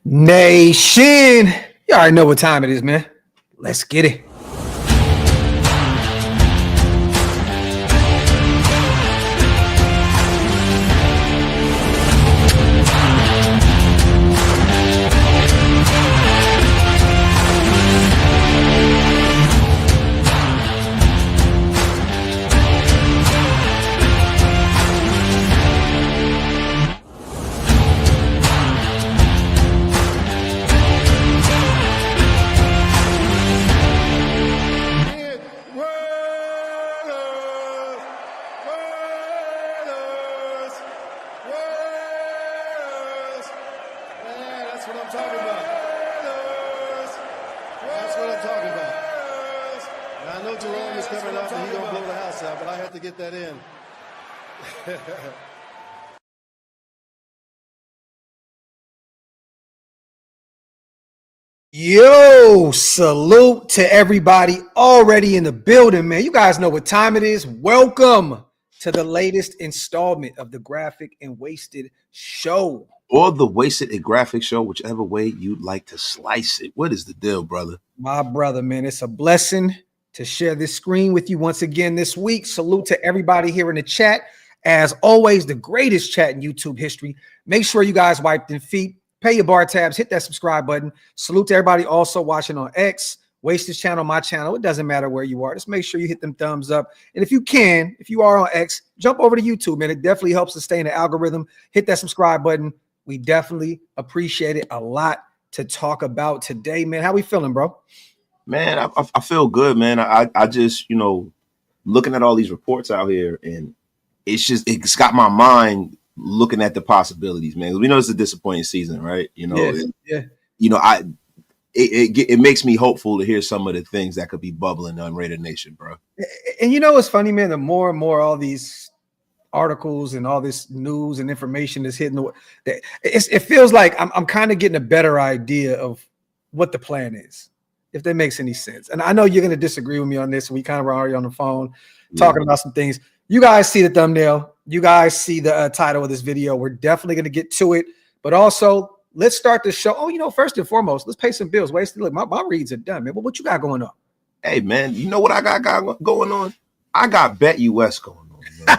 Nation, you already know what time it is, man. Let's get it. Yo, salute to everybody already in the building, man. You guys know what time it is. Welcome to the latest installment of the Graphk and Wasted Show. Or the Wasted and Graphk Show, whichever way you'd like to slice it. What is the deal, brother? My brother, man, it's a blessing to share this screen with you once again this week. Salute to everybody here in the chat. As always, the greatest chat in YouTube history. Make sure you guys wipe them feet. Pay your bar tabs, hit that subscribe button. Salute to everybody also watching on X, Wasted channel, my channel. It doesn't matter where you are. Just make sure you hit them thumbs up. And if you are on X, jump over to YouTube, man. It definitely helps to stay in the algorithm. Hit that subscribe button. We definitely appreciate it. A lot to talk about today, man. How we feeling, bro? Man, I feel good, man. I just, looking at all these reports out here, and it's got my mind looking at the possibilities, man. We know it's a disappointing season, right? It makes me hopeful to hear some of the things that could be bubbling on Raider Nation, bro. And what's funny, man? The more and more all these articles and all this news and information is hitting, it feels like I'm kind of getting a better idea of what the plan is, if that makes any sense. And I know you're going to disagree with me on this. We kind of were already on the phone talking about some things. You guys see the thumbnail. You guys see the title of this video. We're definitely going to get to it. But also, let's start the show. First and foremost, let's pay some bills. Look, my reads are done, man. But what you got going on? Hey, man, you know what I got going on? I got Bet US going on, man.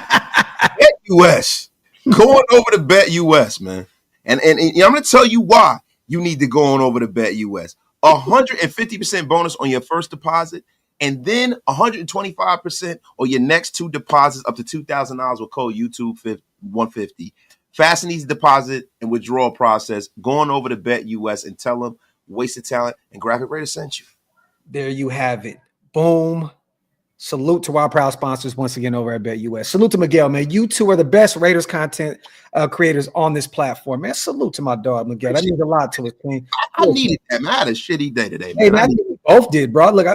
Bet US. Going over to Bet US, man. And I'm going to tell you why you need to go on over to Bet US. 150% bonus on your first deposit. And then 125% on your next two deposits up to $2,000 with code YouTube150. Fast and easy deposit and withdrawal process. Going over to Bet US and tell them Wasted Talent and Graphk Raiders sent you. There you have it. Boom. Salute to our proud sponsors once again over at Bet US. Salute to Miguel, man. You two are the best Raiders content creators on this platform, man. Salute to my dog, Miguel. That means a lot to us, man. I needed that, man. I had a shitty day today, man. Hey, man, we both did, bro. Look,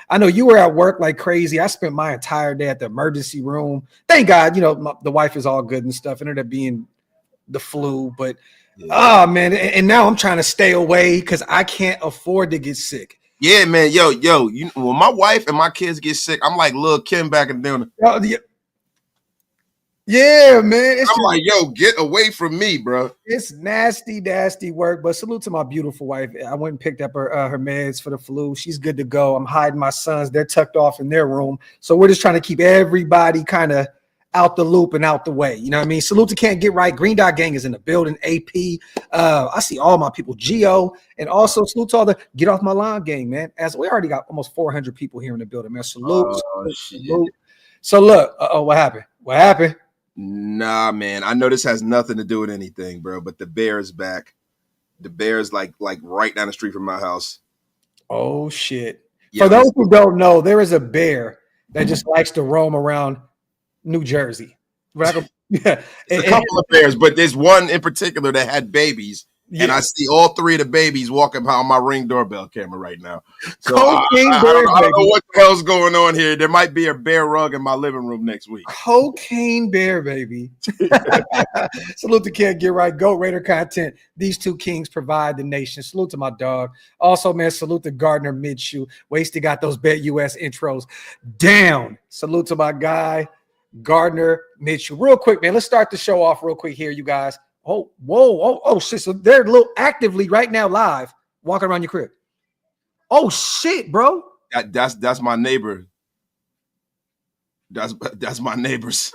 I know you were at work like crazy. I spent my entire day at the emergency room. Thank God, the wife is all good and stuff. It ended up being the flu, but oh man, and now I'm trying to stay away because I can't afford to get sick. Yeah, man. Yo, when my wife and my kids get sick, I'm like Lil' Kim back in the day. Yeah, man. I'm like, yo, get away from me, bro. It's nasty work, but salute to my beautiful wife. I went and picked up her meds for the flu. She's good to go. I'm hiding my sons. They're tucked off in their room. So we're just trying to keep everybody kind of out the loop and out the way. You know what I mean? Salute to Can't Get Right. Green Dot Gang is in the building. AP. I see all my people. Geo. And also salute to all the Get Off My Lawn gang, man. As we already got almost 400 people here in the building, man. Salute. Salute. So look, what happened? What happened? Nah, man. I know this has nothing to do with anything, bro, but the Bears back. The Bears like right down the street from my house. Oh, shit. Yeah, for those who don't know, there is a bear that just likes to roam around New Jersey. It's a couple of bears, but there's one in particular that had babies. Yeah. And I see all three of the babies walking behind my Ring doorbell camera right now. So I don't know what the hell's going on here. There might be a bear rug in my living room next week. Cocaine bear, baby. Salute to Can't Get Right. Go Raider content. These two kings provide the nation. Salute to my dog. Also, man, salute to Gardner Minshew. Wasted got those Bet US intros down. Salute to my guy, Gardner Mitchell. Real quick, man, let's start the show off real quick here, you guys. Oh, whoa, oh, shit. So they're a little actively right now live walking around your crib. Oh shit, bro. That's my neighbor. That's my neighbors.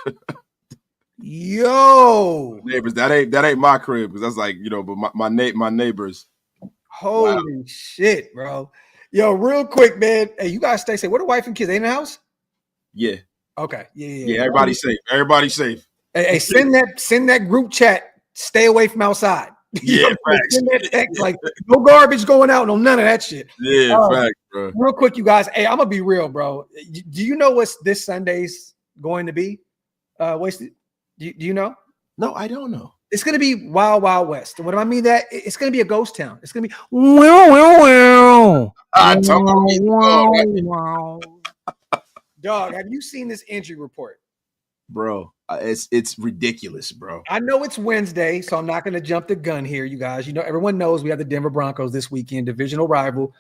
Yo, Neighbors. That ain't my crib because that's like, but my neighbors. Holy shit, bro. Yo, real quick, man. Hey, you guys stay safe. What are wife and kids? They in the house? Yeah. Okay. Yeah. Everybody's safe. Everybody's safe. Hey, send that group chat. Stay away from outside. Yeah, facts. Send that text, like no garbage going out, no none of that shit. Yeah, facts, bro. Real quick, you guys. Hey, I'm gonna be real, bro. Do you know what's this Sunday's going to be? Wasted. Do you know? No, I don't know. It's gonna be Wild Wild West. And what do I mean that? It's gonna be a ghost town. It's gonna be wow. Dog, have you seen this injury report? Bro, it's ridiculous, bro. I know it's Wednesday, so I'm not going to jump the gun here, you guys. Everyone knows we have the Denver Broncos this weekend, divisional rival.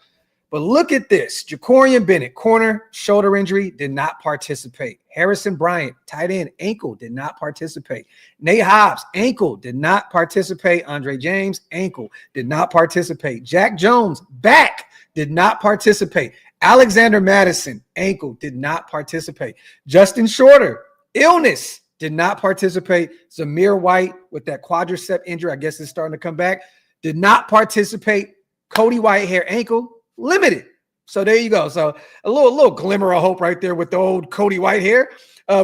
But look at this. Jacorian Bennett, corner, shoulder injury, did not participate. Harrison Bryant, tight end, ankle, did not participate. Nate Hobbs, ankle, did not participate. Andre James, ankle, did not participate. Jack Jones, back, did not participate. Alexander Madison, ankle, did not participate. Justin Shorter, illness, did not participate. Zamir White with that quadricep injury, I guess it's starting to come back, did not participate. Cody Whitehair, ankle, limited. So there you go. So a little glimmer of hope right there with the old Cody Whitehair.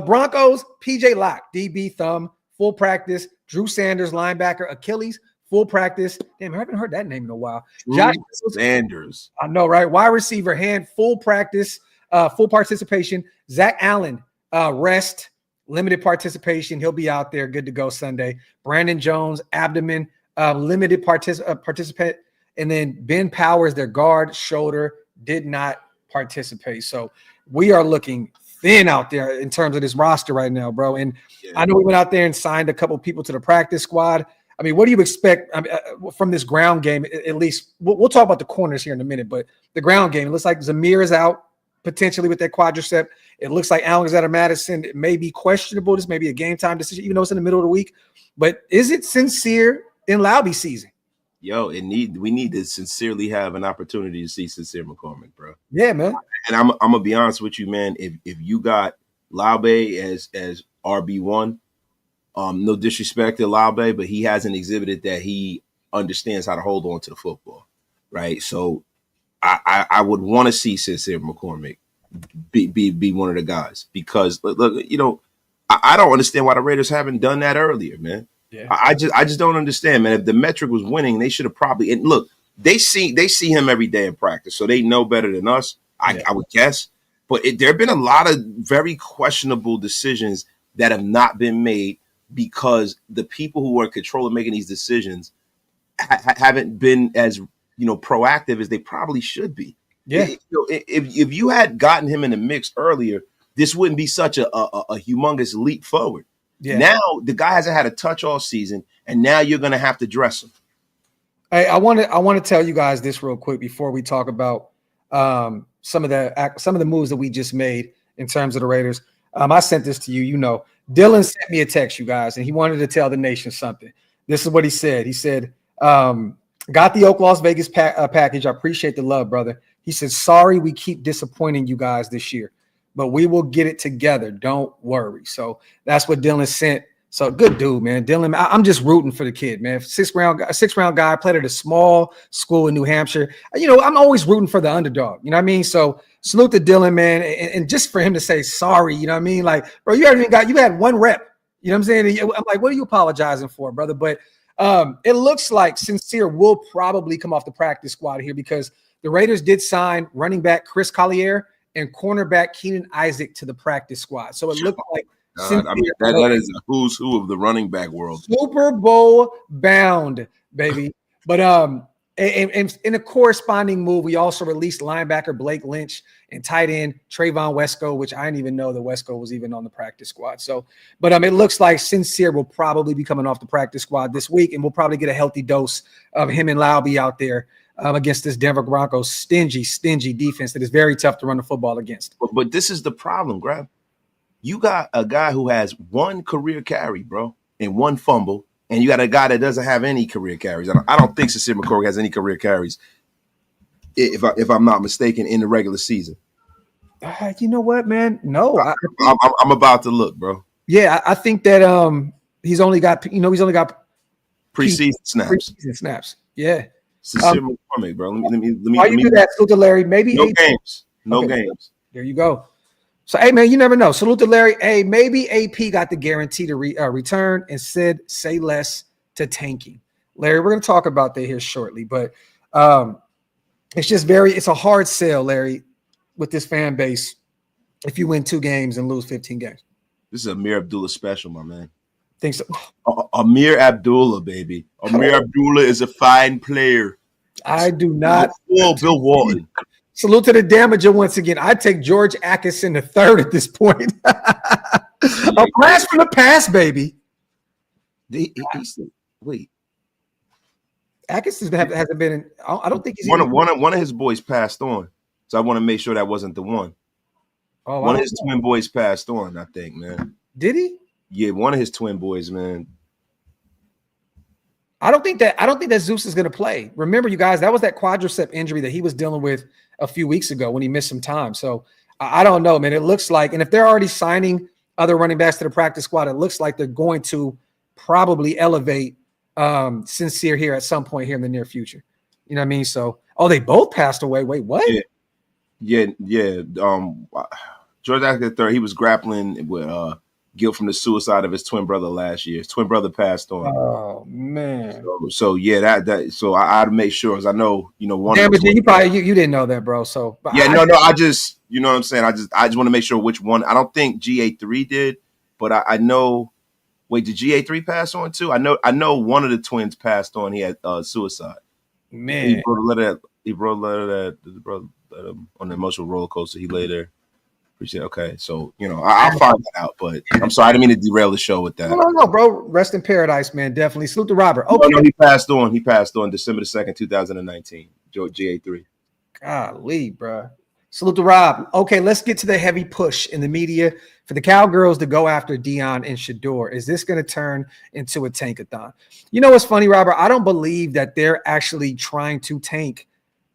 Broncos, PJ Locke, DB thumb, full practice. Drew Sanders, linebacker, Achilles, full practice. Damn, I haven't heard that name in a while. Josh Sanders. I know, right? Wide receiver, hand, full practice, full participation. Zach Allen, rest, limited participation. He'll be out there, good to go Sunday. Brandon Jones, abdomen, limited participant. And then Ben Powers, their guard, shoulder, did not participate. So we are looking thin out there in terms of this roster right now, bro. And I know we went out there and signed a couple people to the practice squad. I mean, what do you expect from this ground game? At least we'll talk about the corners here in a minute, but the ground game, it looks like Zamir is out potentially with that quadricep. It looks like Alexander Madison may be questionable. This may be a game time decision, even though it's in the middle of the week. But is it sincere in Laube season? Yo, we need to sincerely have an opportunity to see Sincere McCormick, bro. Yeah, man. And I'm gonna be honest with you, man. If you got Laube as RB1, no disrespect to Laube, but he hasn't exhibited that he understands how to hold on to the football, right? So I would want to see Sincere McCormick be one of the guys because look, I don't understand why the Raiders haven't done that earlier, man. Yeah. I just don't understand, man. If the metric was winning, they should have probably. And look, they see him every day in practice, so they know better than us. I would guess, but there have been a lot of very questionable decisions that have not been made because the people who are in control of making these decisions haven't been as proactive as they probably should be. Yeah. If you had gotten him in the mix earlier, this wouldn't be such a humongous leap forward. Yeah. Now the guy hasn't had a touch all season, and now you're going to have to dress him. Hey, I want to tell you guys this real quick before we talk about some of the moves that we just made in terms of the Raiders. I sent this to you. Dylan sent me a text, you guys, and he wanted to tell the nation something. This is what he said. He said, "Got the OakLosVegas package. I appreciate the love, brother." He said, "Sorry, we keep disappointing you guys this year, but we will get it together. Don't worry." So that's what Dylan sent. So good dude, man. Dylan, I'm just rooting for the kid, man. Sixth round guy, played at a small school in New Hampshire. I'm always rooting for the underdog. You know what I mean? So salute to Dylan, man. And just for him to say sorry, you know what I mean? Like, bro, you had one rep. You know what I'm saying? I'm like, what are you apologizing for, brother? But it looks like Sincere will probably come off the practice squad here because the Raiders did sign running back Chris Collier and cornerback Keenan Isaac to the practice squad. So it looked like that is a who's who of the running back world. Super Bowl bound, baby. But and in a corresponding move, we also released linebacker Blake Lynch and tight end Trayvon Wesco, which I didn't even know that Wesco was even on the practice squad. So, but it looks like Sincere will probably be coming off the practice squad this week, and we'll probably get a healthy dose of him and Laube out there against this Denver Broncos stingy defense that is very tough to run the football against. But this is the problem, Graphk. You got a guy who has one career carry, bro, and one fumble, and you got a guy that doesn't have any career carries. I don't think Sincere McCormick has any career carries, if I'm not mistaken, in the regular season. You know what, man? No, I'm about to look, bro. Yeah, I think that he's only got preseason snaps. Preseason snaps. Yeah. Sincere McCormick, bro. Let me Why you do that? Salute to Larry. Maybe no games. No games. There you go. So, hey, man, you never know. Salute to Larry. Hey, maybe AP got the guarantee to return and said say less to tanking. Larry, we're going to talk about that here shortly, but it's a hard sell, Larry, with this fan base if you win 2 games and lose 15 games. This is Amir Abdullah special, my man. Think so? Amir Abdullah, baby. Amir Abdullah is a fine player. I do not. Bill Walton. Salute to the damager once again. I take George Atkinson the third at this point. A blast from the past, baby. Wait. Atkinson hasn't been in. I don't think he's one of his boys passed on. So I want to make sure that wasn't the one. Oh, one of his twin boys passed on, I think, man. Did he? Yeah, one of his twin boys, man. I don't think that Zeus is going to play. Remember, you guys, that was that quadricep injury that he was dealing with a few weeks ago when he missed some time. So I don't know, man. It looks like, and if they're already signing other running backs to the practice squad, it looks like they're going to probably elevate Sincere here at some point here in the near future. You know what I mean? So, they both passed away. Wait, what? Yeah. George Atkinson III, he was grappling with guilt from the suicide of his twin brother last year. His twin brother passed on. Oh man. So yeah, so I had to make sure, because I know, one. Yeah, but you probably you didn't know that, bro. So I just, you know what I'm saying. I just want to make sure which one. I don't think GA3 did, but I know. Wait, did GA3 pass on too? I know one of the twins passed on. He had suicide. Man, he wrote a letter that the brother on the emotional roller coaster. He lay there. Appreciate it. Okay, so I'll find that out. But I'm sorry, I didn't mean to derail the show with that. No, bro. Rest in paradise, man. Definitely. Salute to Robert. Okay. No, he passed on. He passed on December 2nd, 2019. GA3. Golly, bro. Salute to Rob. Okay, let's get to the heavy push in the media for the Cowgirls to go after Deion and Shedeur. Is this going to turn into a tankathon? You know what's funny, Robert? I don't believe that they're actually trying to tank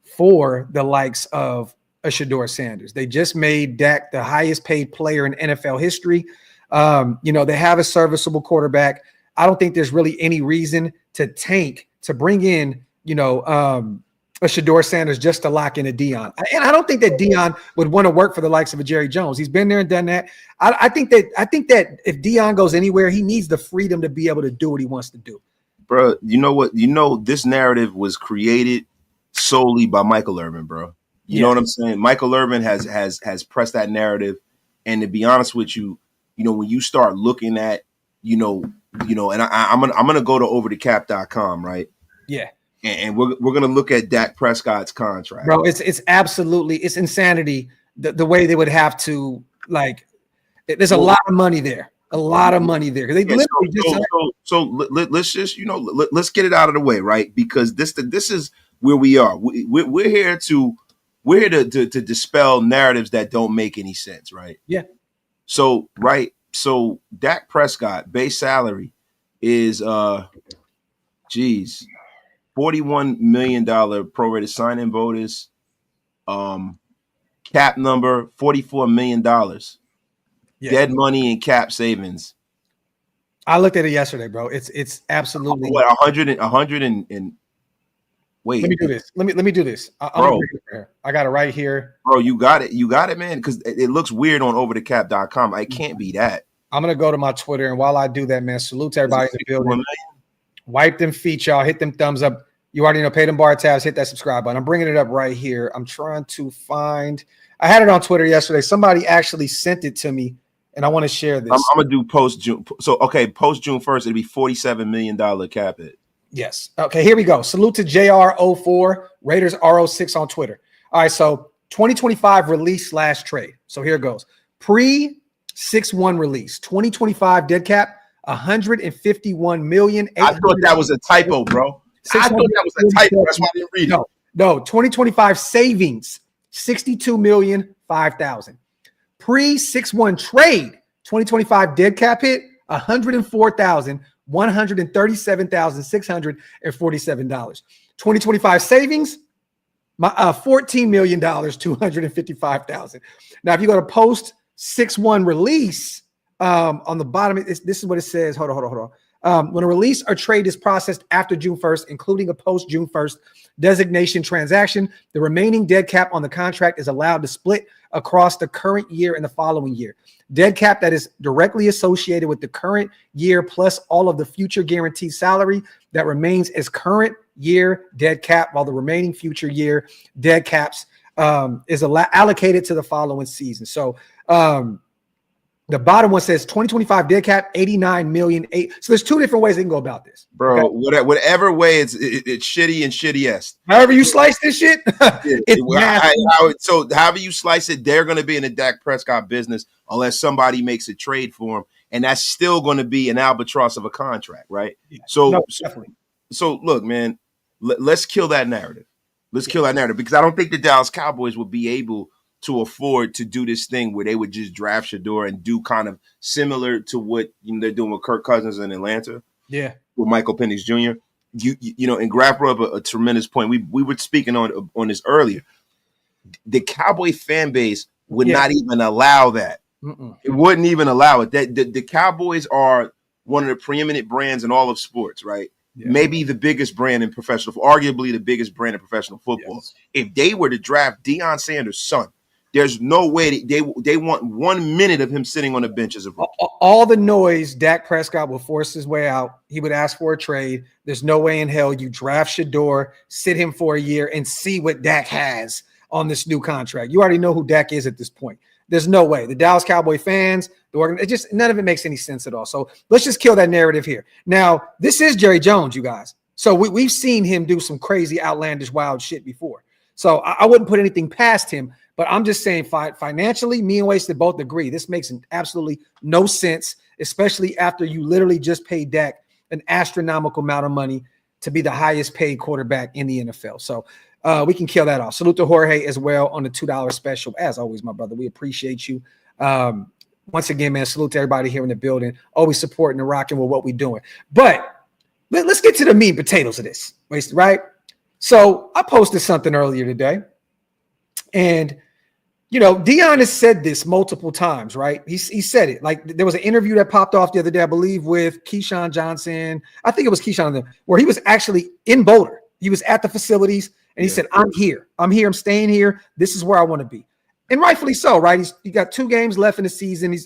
for the likes of a Shedeur Sanders. They just made Dak the highest paid player in NFL history. They have a serviceable quarterback. I don't think there's really any reason to tank to bring in, a Shedeur Sanders just to lock in a Deion. And I don't think that Deion would want to work for the likes of a Jerry Jones. He's been there and done that. I think that if Deion goes anywhere, he needs the freedom to be able to do what he wants to do. Bro, you know what? This narrative was created solely by Michael Irvin, bro. You know what I'm saying? Michael Irvin has pressed that narrative. And to be honest with you, when you start looking at, and I'm gonna go to overthecap.com, right? Yeah. And we're gonna look at Dak Prescott's contract. Bro, it's insanity the way they would have to, like, there's a lot of money there. A lot of money there. They let's just, let's get it out of the way, right? Because this is where we are. We're here to dispel narratives that don't make any sense, right? Yeah. So Dak Prescott base salary is $41 million prorated sign-in bonus, cap number $44 million, dead money and cap savings. I looked at it yesterday, bro. It's absolutely what 100 and wait. Let me do this. Let me do this. I got it right here. Bro, you got it, man, because it looks weird on overthecap.com. It can't be that. I'm gonna go to my Twitter, and while I do that, man, salute to everybody in the building. Wipe them feet, y'all. Hit them thumbs up. You already know, pay them bar tabs, hit that subscribe button. I'm bringing it up right here. I'm trying to find. I had it on Twitter yesterday. Somebody actually sent it to me, and I want to share this. I'm gonna do post June. So post June 1st, it'll be $47 million cap hit. Yes. Okay, here we go. Salute to JR04, Raiders R06 on Twitter. All right, so 2025 release / trade. So here it goes. Pre-6-1 release, 2025 dead cap, $151 million. I thought that was a typo, bro. I thought that was a typo. That's why I didn't read it. No, 2025 savings, $62,005,000. Pre-6-1 trade, 2025 dead cap hit, $104,100. $137,647. 2025 savings, $14 million, $255,000. Now, if you go to post 6/1 release, on the bottom, this is what it says. Hold on. When a release or trade is processed after June 1st, including a post June 1st designation transaction, the remaining dead cap on the contract is allowed to split across the current year and the following year. Dead cap that is directly associated with the current year plus all of the future guaranteed salary that remains as current year dead cap, while the remaining future year dead caps is allocated to the following season. So the bottom one says 2025 dead cap, 89 million. So there's two different ways they can go about this. Bro, okay? whatever way it's shitty and shittiest. However you slice this shit, so however you slice it, they're going to be in the Dak Prescott business unless somebody makes a trade for him, and that's still going to be an albatross of a contract, right? Yeah. Definitely. So look, man, let's kill that narrative. Let's kill that narrative, because I don't think the Dallas Cowboys would be able to afford to do this thing where they would just draft Shedeur and do kind of similar to what they're doing with Kirk Cousins in Atlanta. Yeah, with Michael Penix Jr. You know, and Graphk brought up a tremendous point. We were speaking on this earlier. The Cowboy fan base would not even allow that. It wouldn't even allow it. That the Cowboys are one of the preeminent brands in all of sports, right? Yeah. Maybe the biggest brand in arguably the biggest brand in professional football. Yes. If they were to draft Deion Sanders' son, there's no way they want 1 minute of him sitting on the bench as a rookie. All the noise, Dak Prescott will force his way out. He would ask for a trade. There's no way in hell you draft Shedeur, sit him for a year, and see what Dak has on this new contract. You already know who Dak is at this point. There's no way. The Dallas Cowboy fans, none of it makes any sense at all. So let's just kill that narrative here. Now, this is Jerry Jones, you guys. So we've seen him do some crazy, outlandish, wild shit before. So I wouldn't put anything past him. But I'm just saying financially, me and Wasted both agree. This makes absolutely no sense, especially after you literally just paid Dak an astronomical amount of money to be the highest paid quarterback in the NFL. So we can kill that off. Salute to Jorge as well on the $2 special. As always, my brother, we appreciate you. Once again, man, salute to everybody here in the building. Always supporting and rocking with what we're doing. But let's get to the meat and potatoes of this, Wasted, right? So I posted something earlier today. And Deion has said this multiple times, right? He said it. Like, there was an interview that popped off the other day, I believe, with Keyshawn Johnson. I think it was Keyshawn, where he was actually in Boulder. He was at the facilities, and he said, I'm here. I'm staying here. This is where I want to be. And rightfully so, right? He got 2 games left in the season.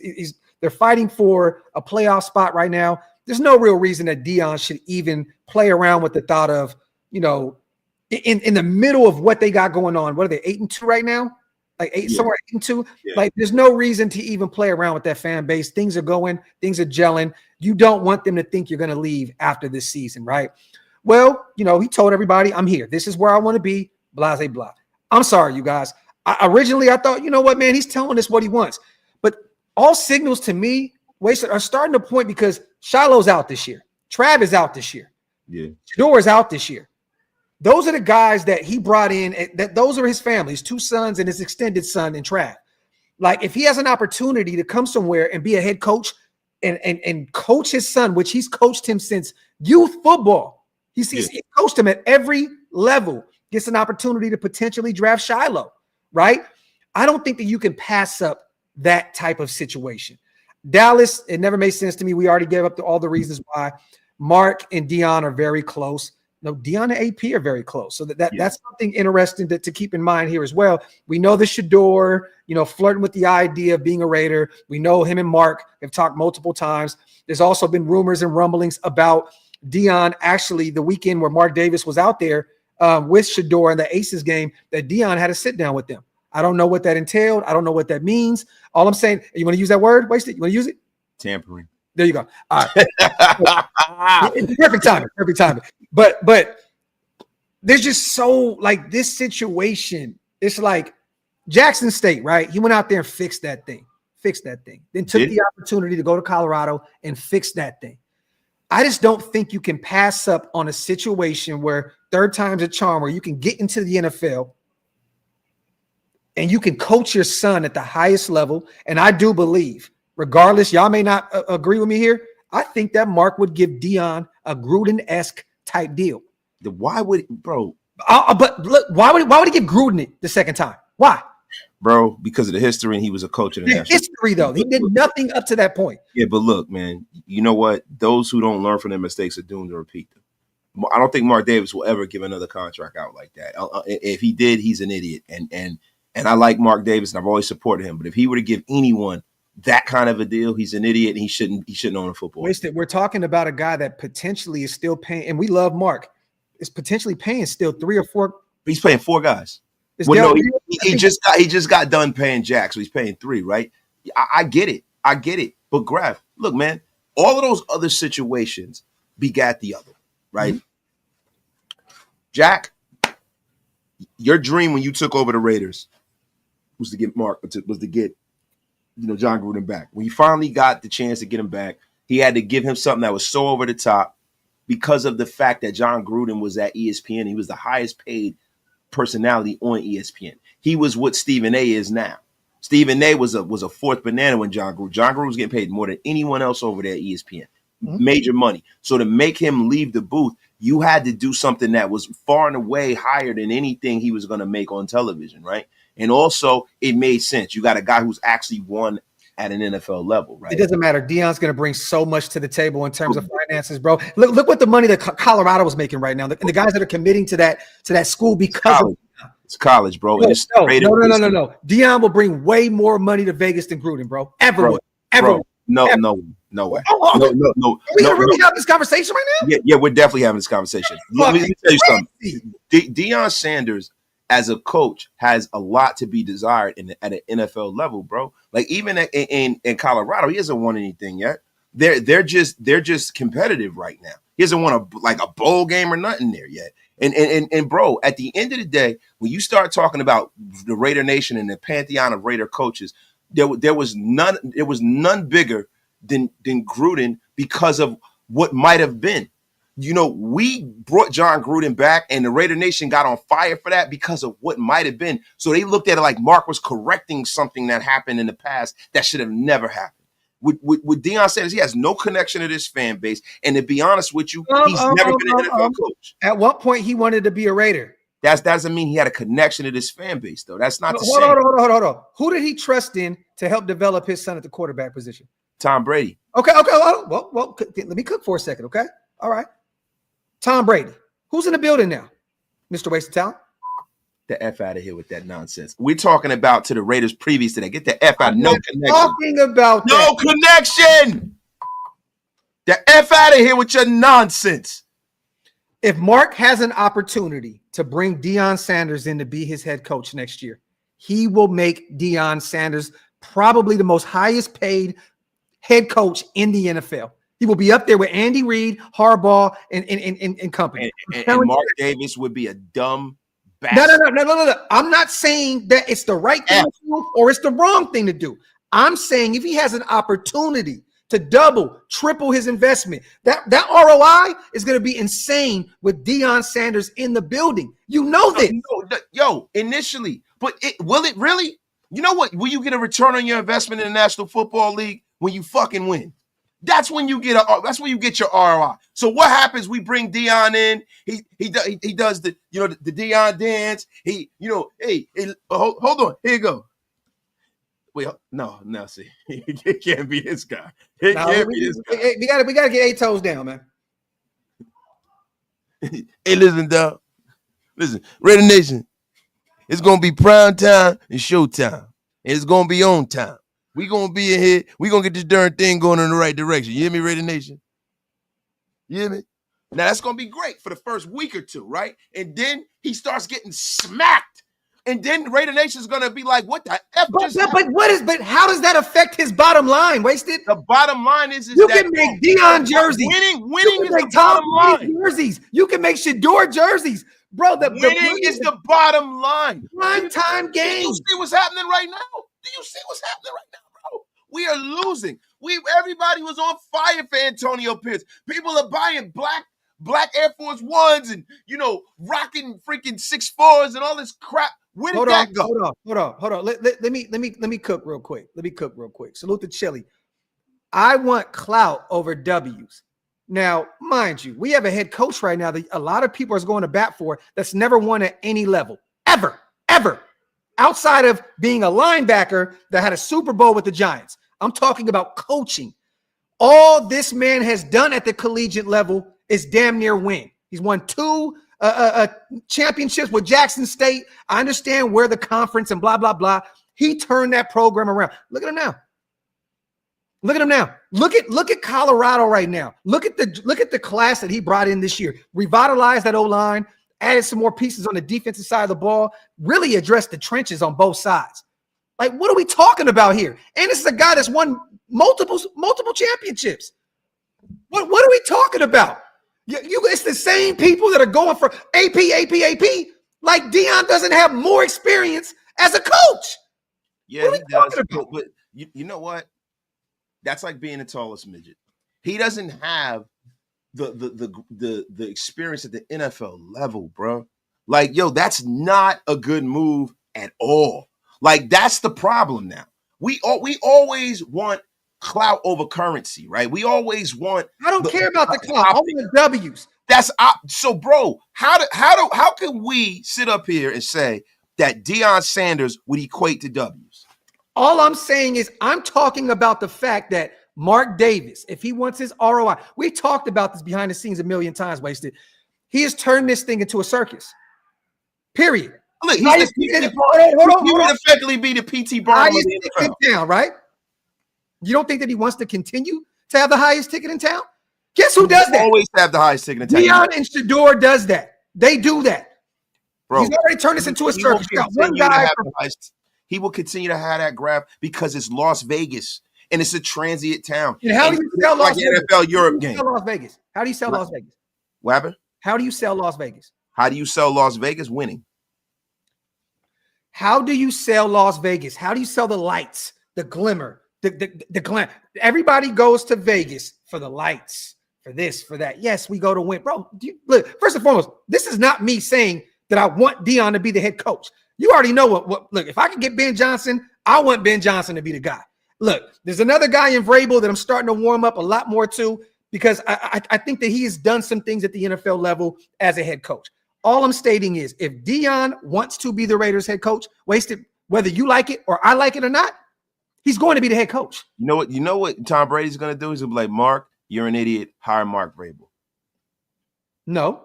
They're fighting for a playoff spot right now. There's no real reason that Deion should even play around with the thought of, in the middle of what they got going on. What are they, 8-2 right now? Like somewhere 8-2. Yeah. Like, there's no reason to even play around with that fan base. Things are going, things are gelling. You don't want them to think you're going to leave after this season, right? Well, he told everybody, I'm here. This is where I want to be, blah, blah, blah. I'm sorry, you guys. Originally, I thought, you know what, man, he's telling us what he wants. But all signals to me, Wasted, are starting to point, because Shiloh's out this year. Trav is out this year. Yeah. Shedeur is out this year. Those are the guys that he brought in. Those are his family, his 2 sons and his extended son and Trav. Like, if he has an opportunity to come somewhere and be a head coach and coach his son, which he's coached him since youth football. He coached him at every level, gets an opportunity to potentially draft Shiloh, right? I don't think that you can pass up that type of situation. Dallas, it never made sense to me. We already gave up all the reasons why. Mark and Deion are very close. No, Deion and AP are very close. So that's something interesting to keep in mind here as well. We know the Shedeur, flirting with the idea of being a Raider. We know him and Mark have talked multiple times. There's also been rumors and rumblings about Deion, actually, the weekend where Mark Davis was out there with Shedeur in the Aces game, that Deion had to sit down with them. I don't know what that entailed. I don't know what that means. All I'm saying, you want to use that word? Wasted? You want to use it? Tampering. There you go. All right. Perfect timing. But there's just so, like, this situation. It's like Jackson State, right? He went out there and fixed that thing. Then took the opportunity to go to Colorado and fix that thing. I just don't think you can pass up on a situation where third time's a charm, where you can get into the NFL and you can coach your son at the highest level. And I do believe, regardless, y'all may not agree with me here, I think that Mark would give Deion a Gruden-esque type deal. Why would, bro? But look, why would he give Gruden it the second time? Why? Bro, because of the history, and he was a coach of the national history, though. He did nothing up to that point. Yeah, but look, man, you know what? Those who don't learn from their mistakes are doomed to repeat them. I don't think Mark Davis will ever give another contract out like that. If he did, he's an idiot. And I like Mark Davis, and I've always supported him. But if he were to give anyone that kind of a deal, he's an idiot, and he shouldn't own a football. Wasted. We're talking about a guy that potentially is still paying, and we love Mark. Is potentially paying still 3 or 4. He's paying 4 guys. Well, no, he just got done paying Jack, so he's paying 3, right? I get it. But Graphk, look, man, all of those other situations begat the other, right? Mm-hmm. Jack, your dream when you took over the Raiders was to get John Gruden back. When you finally got the chance to get him back, he had to give him something that was so over the top because of the fact that John Gruden was at ESPN. He was the highest paid personality on ESPN. He was what Stephen A is now. Stephen A was a fourth banana when John Gruden was getting paid more than anyone else over there at ESPN. Mm-hmm. Major money. So to make him leave the booth, you had to do something that was far and away higher than anything he was going to make on television, right? And also, it made sense. You got a guy who's actually won at an NFL level, right? It doesn't matter. Deion's going to bring so much to the table in terms of finances, bro. Look what the money that Colorado was making right now. The guys that are committing to that school because it's college, bro. No. Deion will bring way more money to Vegas than Gruden, bro. Ever. No way. No. Are we really having this conversation right now? Yeah, we're definitely having this conversation. Let me tell you something. Deion Sanders, as a coach, has a lot to be desired at an NFL level, bro. Like even in Colorado, he hasn't won anything yet. They're just competitive right now. He hasn't won a bowl game or nothing there yet. And bro, at the end of the day, when you start talking about the Raider Nation and the pantheon of Raider coaches, there was none bigger than Gruden because of what might have been. You know, we brought John Gruden back, and the Raider Nation got on fire for that because of what might have been. So they looked at it like Mark was correcting something that happened in the past that should have never happened. With Deion Sanders, he has no connection to this fan base. And to be honest with you, he's never been an NFL coach. At what point he wanted to be a Raider? That doesn't mean he had a connection to this fan base, though. That's not the same. Hold on. Who did he trust in to help develop his son at the quarterback position? Tom Brady. Okay. Well, let me cook for a second, okay? All right. Tom Brady. Who's in the building now? Mr. Waste of Talent? The F out of here with that nonsense. We're talking about to the Raiders previous to that. Get the F out. No connection. Talking about no connection. The F out of here with your nonsense. If Mark has an opportunity to bring Deion Sanders in to be his head coach next year, he will make Deion Sanders probably the most highest paid head coach in the NFL. He will be up there with Andy Reid, Harbaugh, and company. And Mark Davis would be a dumb bastard. No. I'm not saying that it's the right thing to do or it's the wrong thing to do. I'm saying if he has an opportunity to double, triple his investment, that ROI is going to be insane with Deion Sanders in the building. You know this. Initially. But will it really? You know what? Will you get a return on your investment in the National Football League when you fucking win? That's when you get your ROI. So what happens? We bring Deion in. He does the Deion dance. Hold on. Here you go. Wait, no. See, it can't be this guy. We gotta get 8 toes down, man. Hey, listen, dog. Listen, Raider Nation. It's gonna be prime time and showtime, and it's gonna be on time. We gonna be in here. We gonna get this darn thing going in the right direction. You hear me, Raider Nation? You hear me? Now that's gonna be great for the first week or two, right? And then he starts getting smacked, and then Raider Nation is gonna be like, "What the f?" But how does that affect his bottom line? Wasted. The bottom line is you can make Deion jerseys. Winning is the bottom line. Jerseys. You can make Shedeur jerseys, bro. Winning is the bottom line. Prime time game. Do you see what's happening right now? Bro? We are losing. Everybody was on fire for Antonio Pierce. People are buying black Air Force Ones and rocking freaking 6'4s and all this crap. Where did that go? Hold on. Let me cook real quick. Salute to Chili. I want clout over W's. Now, mind you, we have a head coach right now that a lot of people are going to bat for that's never won at any level, ever. Outside of being a linebacker that had a Super Bowl with the Giants. I'm talking about coaching. All this man has done at the collegiate level is damn near win. He's won 2 championships with Jackson State. I understand where the conference and blah, blah, blah. He turned that program around. Look at him now. Look at Colorado right now. Look at the class that he brought in this year. Revitalized that O-line, added some more pieces on the defensive side of the ball, really addressed the trenches on both sides. Like, what are we talking about here? And this is a guy that's won multiple championships. What are we talking about? It's the same people that are going for AP. Like Deion doesn't have more experience as a coach. Yeah, he does. But you know what? That's like being the tallest midget. He doesn't have the experience at the NFL level, bro. Like, yo, that's not a good move at all. Like, that's the problem now. We always want clout over currency, right? We always want. I don't care about the clout. I want the W's. So, bro. How can we sit up here and say that Deion Sanders would equate to W's? All I'm saying is I'm talking about the fact that Mark Davis, if he wants his ROI, we talked about this behind the scenes a million times, Wasted. He has turned this thing into a circus. Period. Look, he would effectively be the P.T. Barnum of the NFL. In town, right? You don't think that he wants to continue to have the highest ticket in town? Guess who does that? Always have the highest ticket in town. Deion and Shedeur does that. They do that. Bro, he's already turned this into a circus. He will continue to have that Graphk because it's Las Vegas and it's a transient town. And how do you sell Las Vegas? NFL Europe game. Las Vegas. How do you sell Las Vegas? What happened? How do you sell Las Vegas? How do you sell Las Vegas? Winning. How do you sell Las Vegas? How do you sell the lights, the glimmer, the glam? Everybody goes to Vegas for the lights, for this, for that. Yes, we go to win. Bro, look, first and foremost, this is not me saying that I want Deion to be the head coach. You already know what look, if I could get Ben Johnson, I want Ben Johnson to be the guy. Look, there's another guy in Vrabel that I'm starting to warm up a lot more to because I think that he has done some things at the NFL level as a head coach. All I'm stating is if Deion wants to be the Raiders head coach, Wasted, whether you like it or I like it or not, he's going to be the head coach. You know what Tom Brady's going to do? He's going to be like, Mark, you're an idiot. Hire Mark Vrabel. No.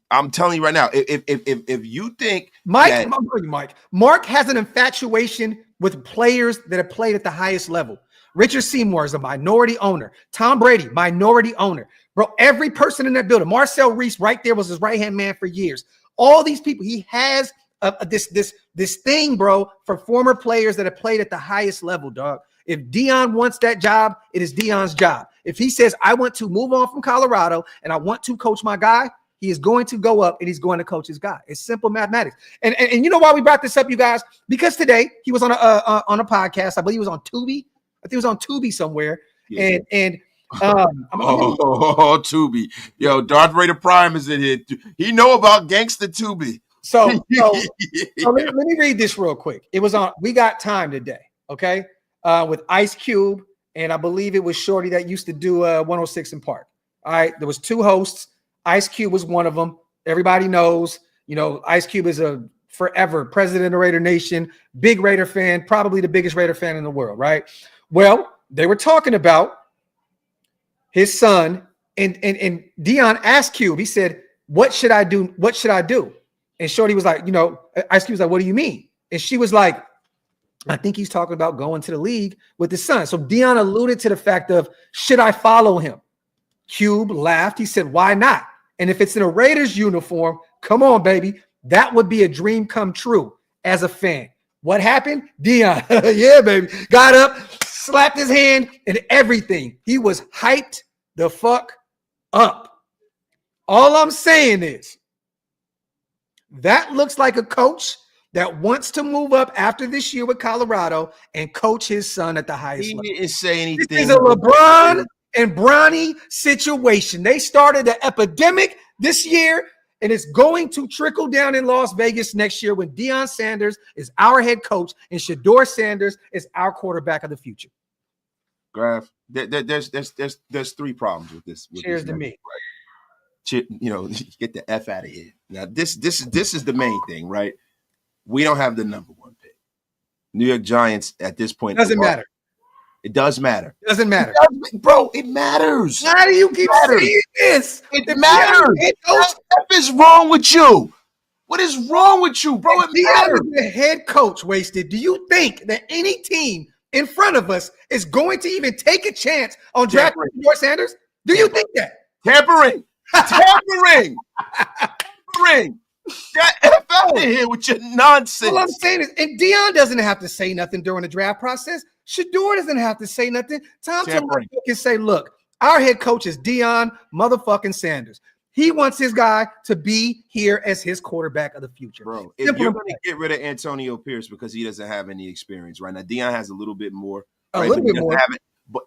I'm telling you right now, if you think Mark has an infatuation with players that have played at the highest level. Richard Seymour is a minority owner. Tom Brady, minority owner. Bro, every person in that building, Marcel Reese right there was his right-hand man for years. All these people, he has this thing, bro, for former players that have played at the highest level, dog. If Deion wants that job, it is Deion's job. If he says, I want to move on from Colorado and I want to coach my guy, he is going to go up and he's going to coach his guy. It's simple mathematics. And you know why we brought this up, you guys? Because today he was on a podcast. I believe he was on Tubi. I think it was on Tubi somewhere. Yeah. Tubi. Yo, Darth Vader Prime is in here. He know about gangster Tubi. So let me read this real quick. It was on We Got Time today, okay? With Ice Cube, and I believe it was Shorty that used to do 106 in Park. All right, there was 2 hosts. Ice Cube was one of them. Everybody knows, Ice Cube is a forever president of Raider Nation, big Raider fan, probably the biggest Raider fan in the world, right? Well, they were talking about his son, and Deion asked Cube, he said, what should I do? What should I do? And Shorty was like, Ice Cube was like, what do you mean? And she was like, I think he's talking about going to the league with his son. So Deion alluded to the fact of, should I follow him? Cube laughed. He said, why not? And if it's in a Raiders uniform, come on, baby. That would be a dream come true as a fan. What happened? Deion, yeah, baby, got up, slapped his hand and everything. He was hyped the fuck up. All I'm saying is that looks like a coach that wants to move up after this year with Colorado and coach his son at the highest level. He didn't say anything. This is a LeBron and Bronny situation. They started an epidemic this year, and it's going to trickle down in Las Vegas next year when Deion Sanders is our head coach and Shedeur Sanders is our quarterback of the future. Graphk, there's three problems with this. Cheers to me. You know, get the F out of here. Now, this is the main thing, right? We don't have the number one pick. New York Giants at this point Doesn't matter. It does matter. Doesn't matter. Bro, it matters. Why do you keep saying this? It matters. What is wrong with you? What is wrong with you, bro? It matters. The head coach wasted. Do you think that any team in front of us is going to even take a chance on drafting Shedeur Sanders? Do you think that? Tampering. Get F out of here with your nonsense. All I'm saying is, and Deion doesn't have to say nothing during the draft process. Shedeur doesn't have to say nothing. Tom can say, look, our head coach is Deion motherfucking Sanders. He wants his guy to be here as his quarterback of the future. Bro, if you're going to get rid of Antonio Pierce because he doesn't have any experience right now, Deion has a little bit more. Right? A little bit more. But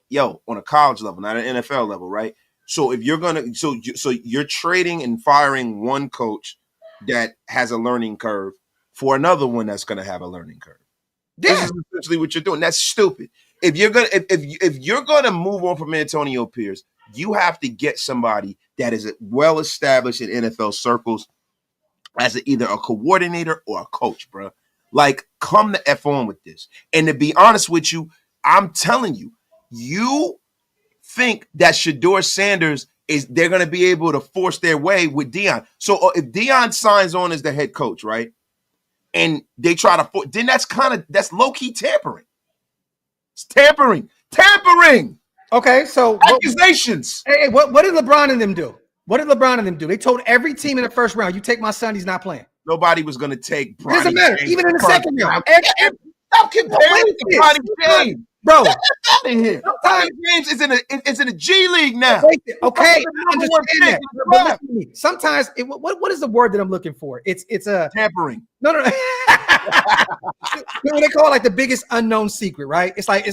on a college level, not an NFL level, right? So if you're going to, so you're trading and firing one coach that has a learning curve for another one that's going to have a learning curve. Yeah. This is essentially what you're doing. That's stupid. If you're gonna move on from Antonio Pierce, you have to get somebody that is well established in NFL circles as either a coordinator or a coach, bro. Like, come the F on with this. And to be honest with you, I'm telling you, you think that Shedeur Sanders they're going to be able to force their way with Deion. So if Deion signs on as the head coach, right, and they try to then that's low-key tampering. It's tampering. Okay, so accusations. What did LeBron and them do? They told every team in the first round, you take my son, he's not playing. Nobody was going to take Bronny. It doesn't matter. Even in the second round. Stop comparing to Bronny James. Bro, get out of here. Bronny James is in a G League now. Okay, I understand that. But listen to me. Sometimes, what is the word that I'm looking for? It's a tampering. No. What they call like the biggest unknown secret, right? It's like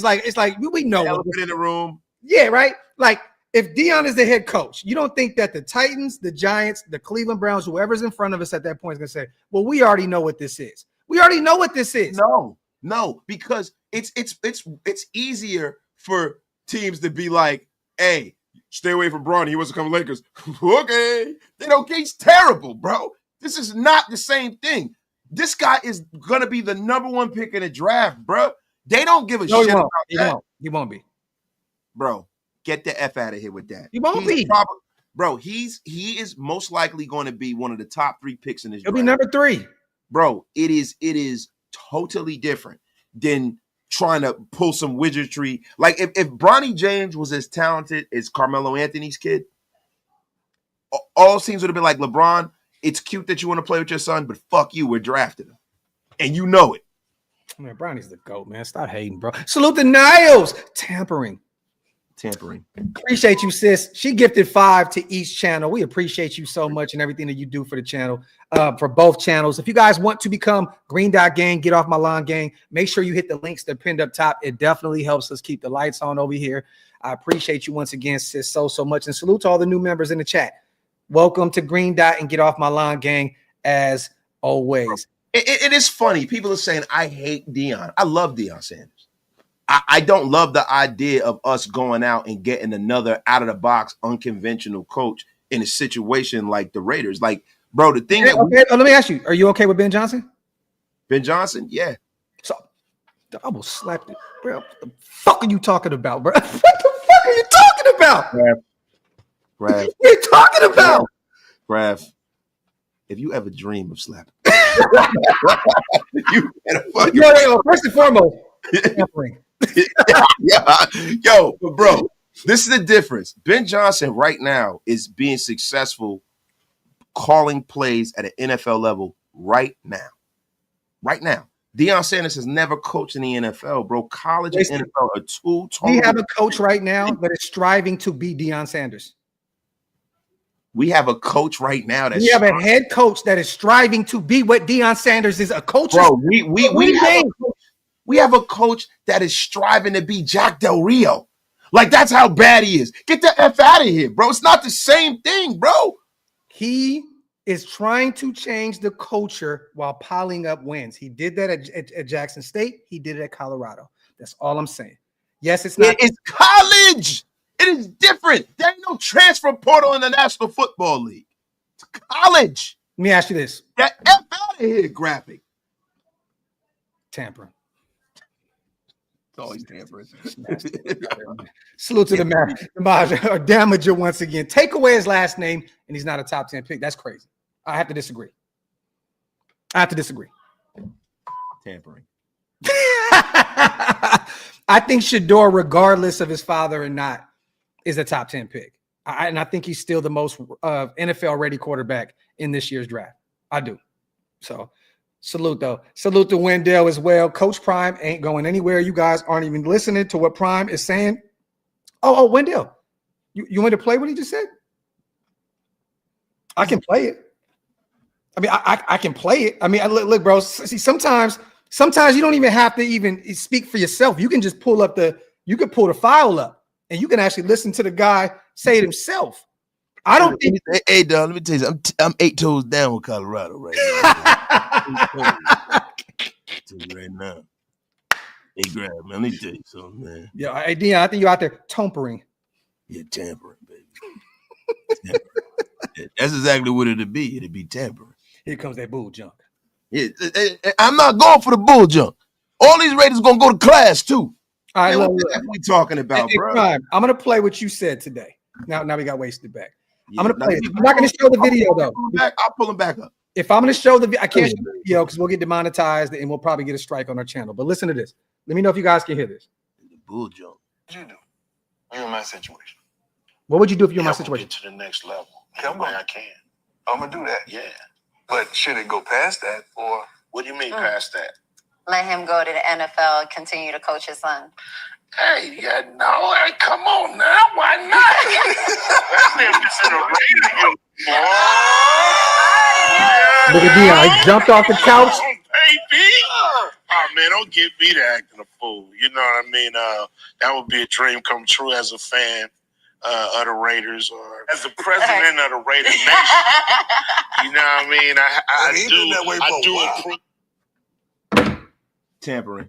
we know. Elephant in the room. Yeah, right. Like if Deion is the head coach, you don't think that the Titans, the Giants, the Cleveland Browns, whoever's in front of us at that point is gonna say, "Well, we already know what this is. We already know what this is." No, because it's easier for teams to be like, "Hey, stay away from Bronny. He wants to come to Lakers." Okay, he's terrible, bro. This is not the same thing. This guy is gonna be the number one pick in the draft, bro. They don't give a shit about that. He won't be, bro. Get the F out of here with that. He won't be, bro. He is most likely going to be one of the top 3 picks in this draft. He'll be number 3, bro. It is totally different than trying to pull some widgetry. Like if Bronny James was as talented as Carmelo Anthony's kid, all teams would have been like, LeBron, it's cute that you want to play with your son, but fuck you, we're drafting him. And you know it. Man, Bronny's the GOAT, man. Stop hating, bro. Salute the Niles. Tampering. Appreciate you, sis. She gifted 5 to each channel. We appreciate you so much and everything that you do for the channel, for both channels. If you guys want to become Green Dot Gang, Get Off My Lawn Gang, make sure you hit the links that are pinned up top. It definitely helps us keep the lights on over here. I appreciate you once again, sis, so much. And salute to all the new members in the chat. Welcome to Green Dot and Get Off My Lawn Gang, as always. It is funny. People are saying, I hate Deion. I love Deion Sanders. I don't love the idea of us going out and getting another out-of-the-box, unconventional coach in a situation like the Raiders. Like, bro, the thing let me ask you, are you okay with Ben Johnson? Ben Johnson? Yeah. So, I will slap it. Bro, what the fuck are you talking about, bro? What the fuck are you talking about? Graphk. What are you talking about? Graphk, if you ever dream of slapping, first and foremost, tampering. Yo, but bro, this is the difference. Ben Johnson right now is being successful calling plays at an NFL level right now. Deion Sanders has never coached in the NFL, bro. College and NFL are two totally. We have a coach right now that is striving to be Deion Sanders. We have a coach right now we have a head coach that is striving to be what Deion Sanders is. A coach, bro. We have a coach that is striving to be Jack Del Rio. Like, that's how bad he is. Get the F out of here, bro. It's not the same thing, bro. He is trying to change the culture while piling up wins. He did that at Jackson State. He did it at Colorado. That's all I'm saying. Yes, it's not. It's college. It is different. There ain't no transfer portal in the National Football League. It's college. Let me ask you this. That F out of here, Graphk. Tampering. It's always tampering. Salute to the damager once again. Take away his last name, and he's not a top 10 pick. That's crazy. I have to disagree. Tampering. I think Shedeur, regardless of his father or not, is a top 10 pick. And I think he's still the most NFL-ready quarterback in this year's draft. I do. So, salute, though. Salute to Wendell as well. Coach Prime ain't going anywhere. You guys aren't even listening to what Prime is saying. Oh, Wendell. You want to play what he just said? I can play it. I mean, I can play it. I mean, look, bro. See, sometimes you don't even have to even speak for yourself. You can just pull the file up, and you can actually listen to the guy say it himself. I don't think. Hey, dog. Let me tell you something. I'm 8 toes down with Colorado right now. Right now. Hey, Grab, man. Let me tell you something, man. Yeah, hey, Deion, I think you're out there tampering. Yeah, tampering, baby. Tampering. Yeah, that's exactly what it'd be. It'd be tampering. Here comes that bull junk. Yeah, I'm not going for the bull junk. All these Raiders going to go to class, too. All right, What we talking about, bro? Prime, I'm going to play what you said today. Now we got wasted back. Yeah, I'm going to play it. I'm not going to show the video, though. I'll pull him back up. If I'm going to show I can't show the video because we'll get demonetized and we'll probably get a strike on our channel. But listen to this. Let me know if you guys can hear this. The bull junk. What you do? You're in my situation. What would you do if you're in my situation? Get to the next level. Help me, I can. I'm gonna do that. Yeah. But should it go past that, or what do you mean past that? Let him go to the NFL and continue to coach his son. Hey, come on now. Why not? Look at Deion. He jumped off the couch. Baby. Oh, man, don't get me to acting a fool. You know what I mean? That would be a dream come true as a fan of the Raiders or as the president of the Raiders Nation. You know what I mean? I do approve. Tampering.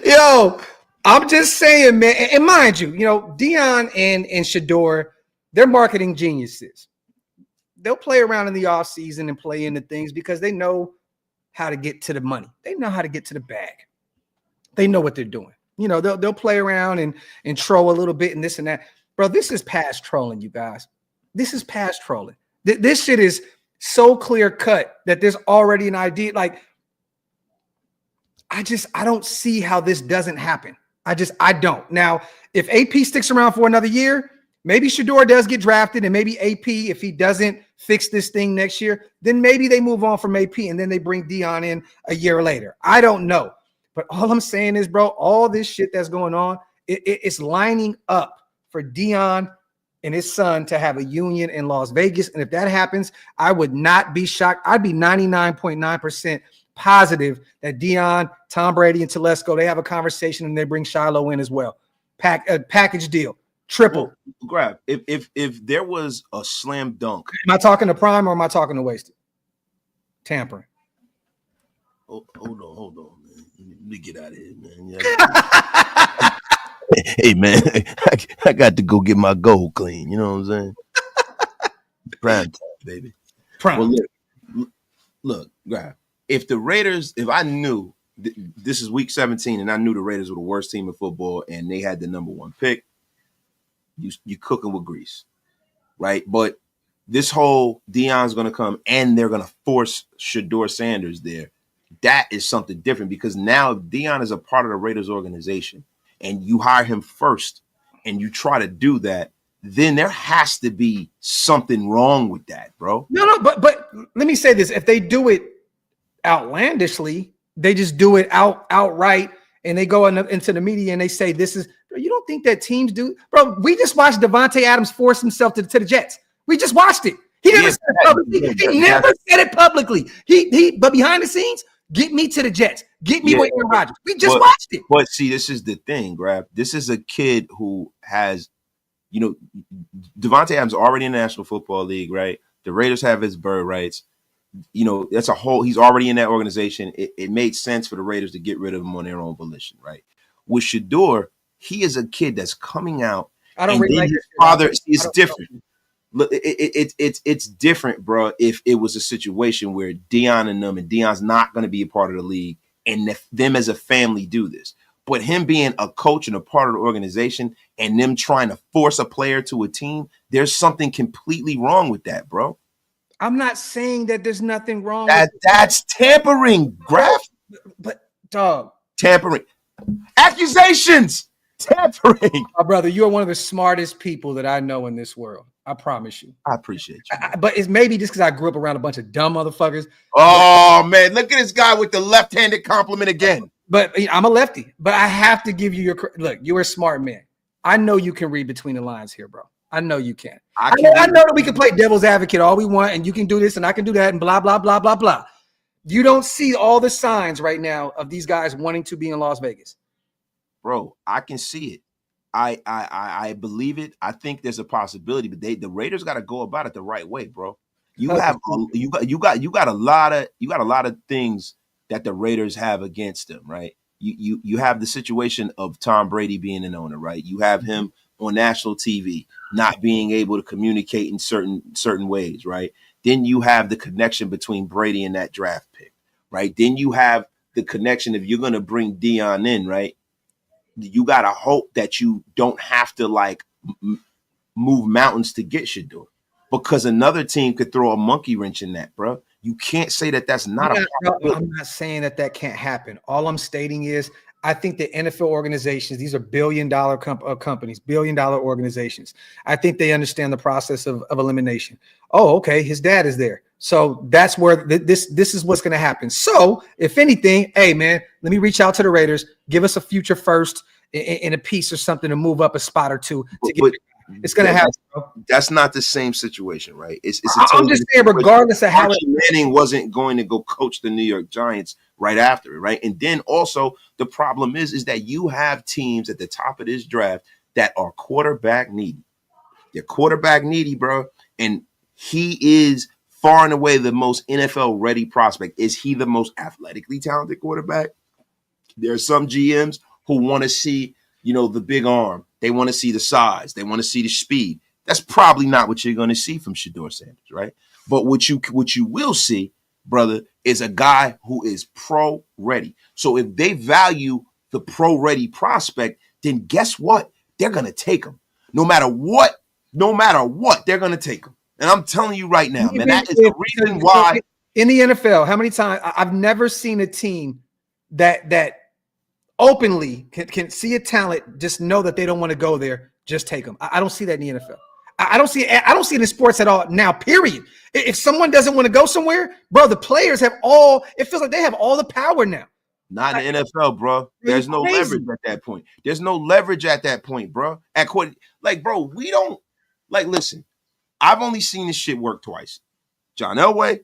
Yo, I'm just saying, man. And mind you, Deion and Shedeur, they're marketing geniuses. They'll play around in the offseason and play into things because they know how to get to the money. They know how to get to the bag. They know what they're doing. They'll play around and troll a little bit and this and that. Bro, this is past trolling, you guys. This is past trolling. This shit is so clear cut that there's already an idea. Like, I don't see how this doesn't happen. I don't. Now, if AP sticks around for another year, maybe Shedeur does get drafted, and maybe AP, if he doesn't fix this thing next year, then maybe they move on from AP and then they bring Deion in a year later. I don't know. But all I'm saying is, bro, all this shit that's going on, it's lining up for Deion and his son to have a union in Las Vegas. And if that happens, I would not be shocked. I'd be 99.9% positive that Deion, Tom Brady, and Telesco, they have a conversation and they bring Shiloh in as well. Package deal. Triple. Grab. If there was a slam dunk. Am I talking to Prime or am I talking to Wasted? Tampering. Hold on, man. Let me get out of here, man. Hey, man, I got to go get my gold clean. You know what I'm saying? Prime time, baby. Prime. Well, look, Grab. If I knew this is week 17 and I knew the Raiders were the worst team in football and they had the number 1 pick, you cooking with grease, right? But this whole Deion's going to come and they're going to force Shedeur Sanders there. That is something different because now Deion is a part of the Raiders organization and you hire him first and you try to do that, then there has to be something wrong with that, bro. No, but let me say this. If they do it outlandishly, they just do it outright and they go into the media and they say this is, you don't think that teams do? Bro, we just watched Devontae Adams force himself to the Jets. We just watched it. He never said it publicly. He never said it publicly. But behind the scenes, get me to the Jets. Get me with Aaron Rodgers. We just watched it. But see, this is the thing, Grab. This is a kid who has, Devontae Adams already in the National Football League, right? The Raiders have his bird rights. that's a whole. He's already in that organization. It made sense for the Raiders to get rid of him on their own volition, right? With Shedeur, he is a kid that's coming out. I don't and really then like his this. father is different. Look, it's different, bro. If it was a situation where Deion and Deion's not going to be a part of the league, and them as a family do this, but him being a coach and a part of the organization, and them trying to force a player to a team, there's something completely wrong with that, bro. I'm not saying that there's nothing wrong. That's tampering, Graphk. But dog, Tampering, accusations, tampering. my brother, you are one of the smartest people that I know in this world. I promise you. I appreciate you. But it's maybe just because I grew up around a bunch of dumb motherfuckers. Oh man, look at this guy with the left-handed compliment again. But I'm a lefty. But I have to give you your look. You're a smart man. I know you can read between the lines here, bro. I know you can. I know that we can play devil's advocate all we want, and you can do this and I can do that, and blah blah blah blah blah. You don't see all the signs right now of these guys wanting to be in Las Vegas, bro. I can see it. I believe it. I think there's a possibility, but the Raiders got to go about it the right way, bro. You got a lot of things that the Raiders have against them, right? You have the situation of Tom Brady being an owner, right? You have him on national TV not being able to communicate in certain ways, right? Then you have the connection between Brady and that draft pick, right? Then you have the connection if you're going to bring Deion in, right? You got to hope that you don't have to move mountains to get Shedeur, because another team could throw a monkey wrench in that, bro. You can't say that that's not a possibility. I'm not saying that can't happen. All I'm stating is I think the NFL organizations, these are billion-dollar companies, billion-dollar organizations. I think they understand the process of elimination. Oh, okay, his dad is there. So that's where this is what's going to happen. So if anything, hey, man, let me reach out to the Raiders. Give us a future first in a piece or something to move up a spot or two. It's going to happen. Bro. That's not the same situation, right? I'm just saying, regardless of how Manning wasn't going to go coach the New York Giants right after it, right? And then also the problem is that you have teams at the top of this draft that are quarterback needy. They're quarterback needy, bro. And he is far and away the most NFL ready prospect. Is he the most athletically talented quarterback? There are some GMs who want to see, the big arm. They want to see the size. They want to see the speed. That's probably not what you're going to see from Shedeur Sanders, right? But what you will see, brother, is a guy who is pro ready. So if they value the pro ready prospect, then guess what? They're going to take him. No matter what, they're going to take him. And I'm telling you right now, man, that is the reason why. In the NFL, how many times I've never seen a team that openly can see a talent, just know that they don't want to go there, just take them. I don't see that in the NFL. I don't see it in sports at all now, period. If someone doesn't want to go somewhere, bro, the players it feels like they have all the power now. Not in the NFL, bro. There's no leverage at that point. There's no leverage at that point, bro. Bro, we don't, listen, I've only seen this shit work twice. John Elway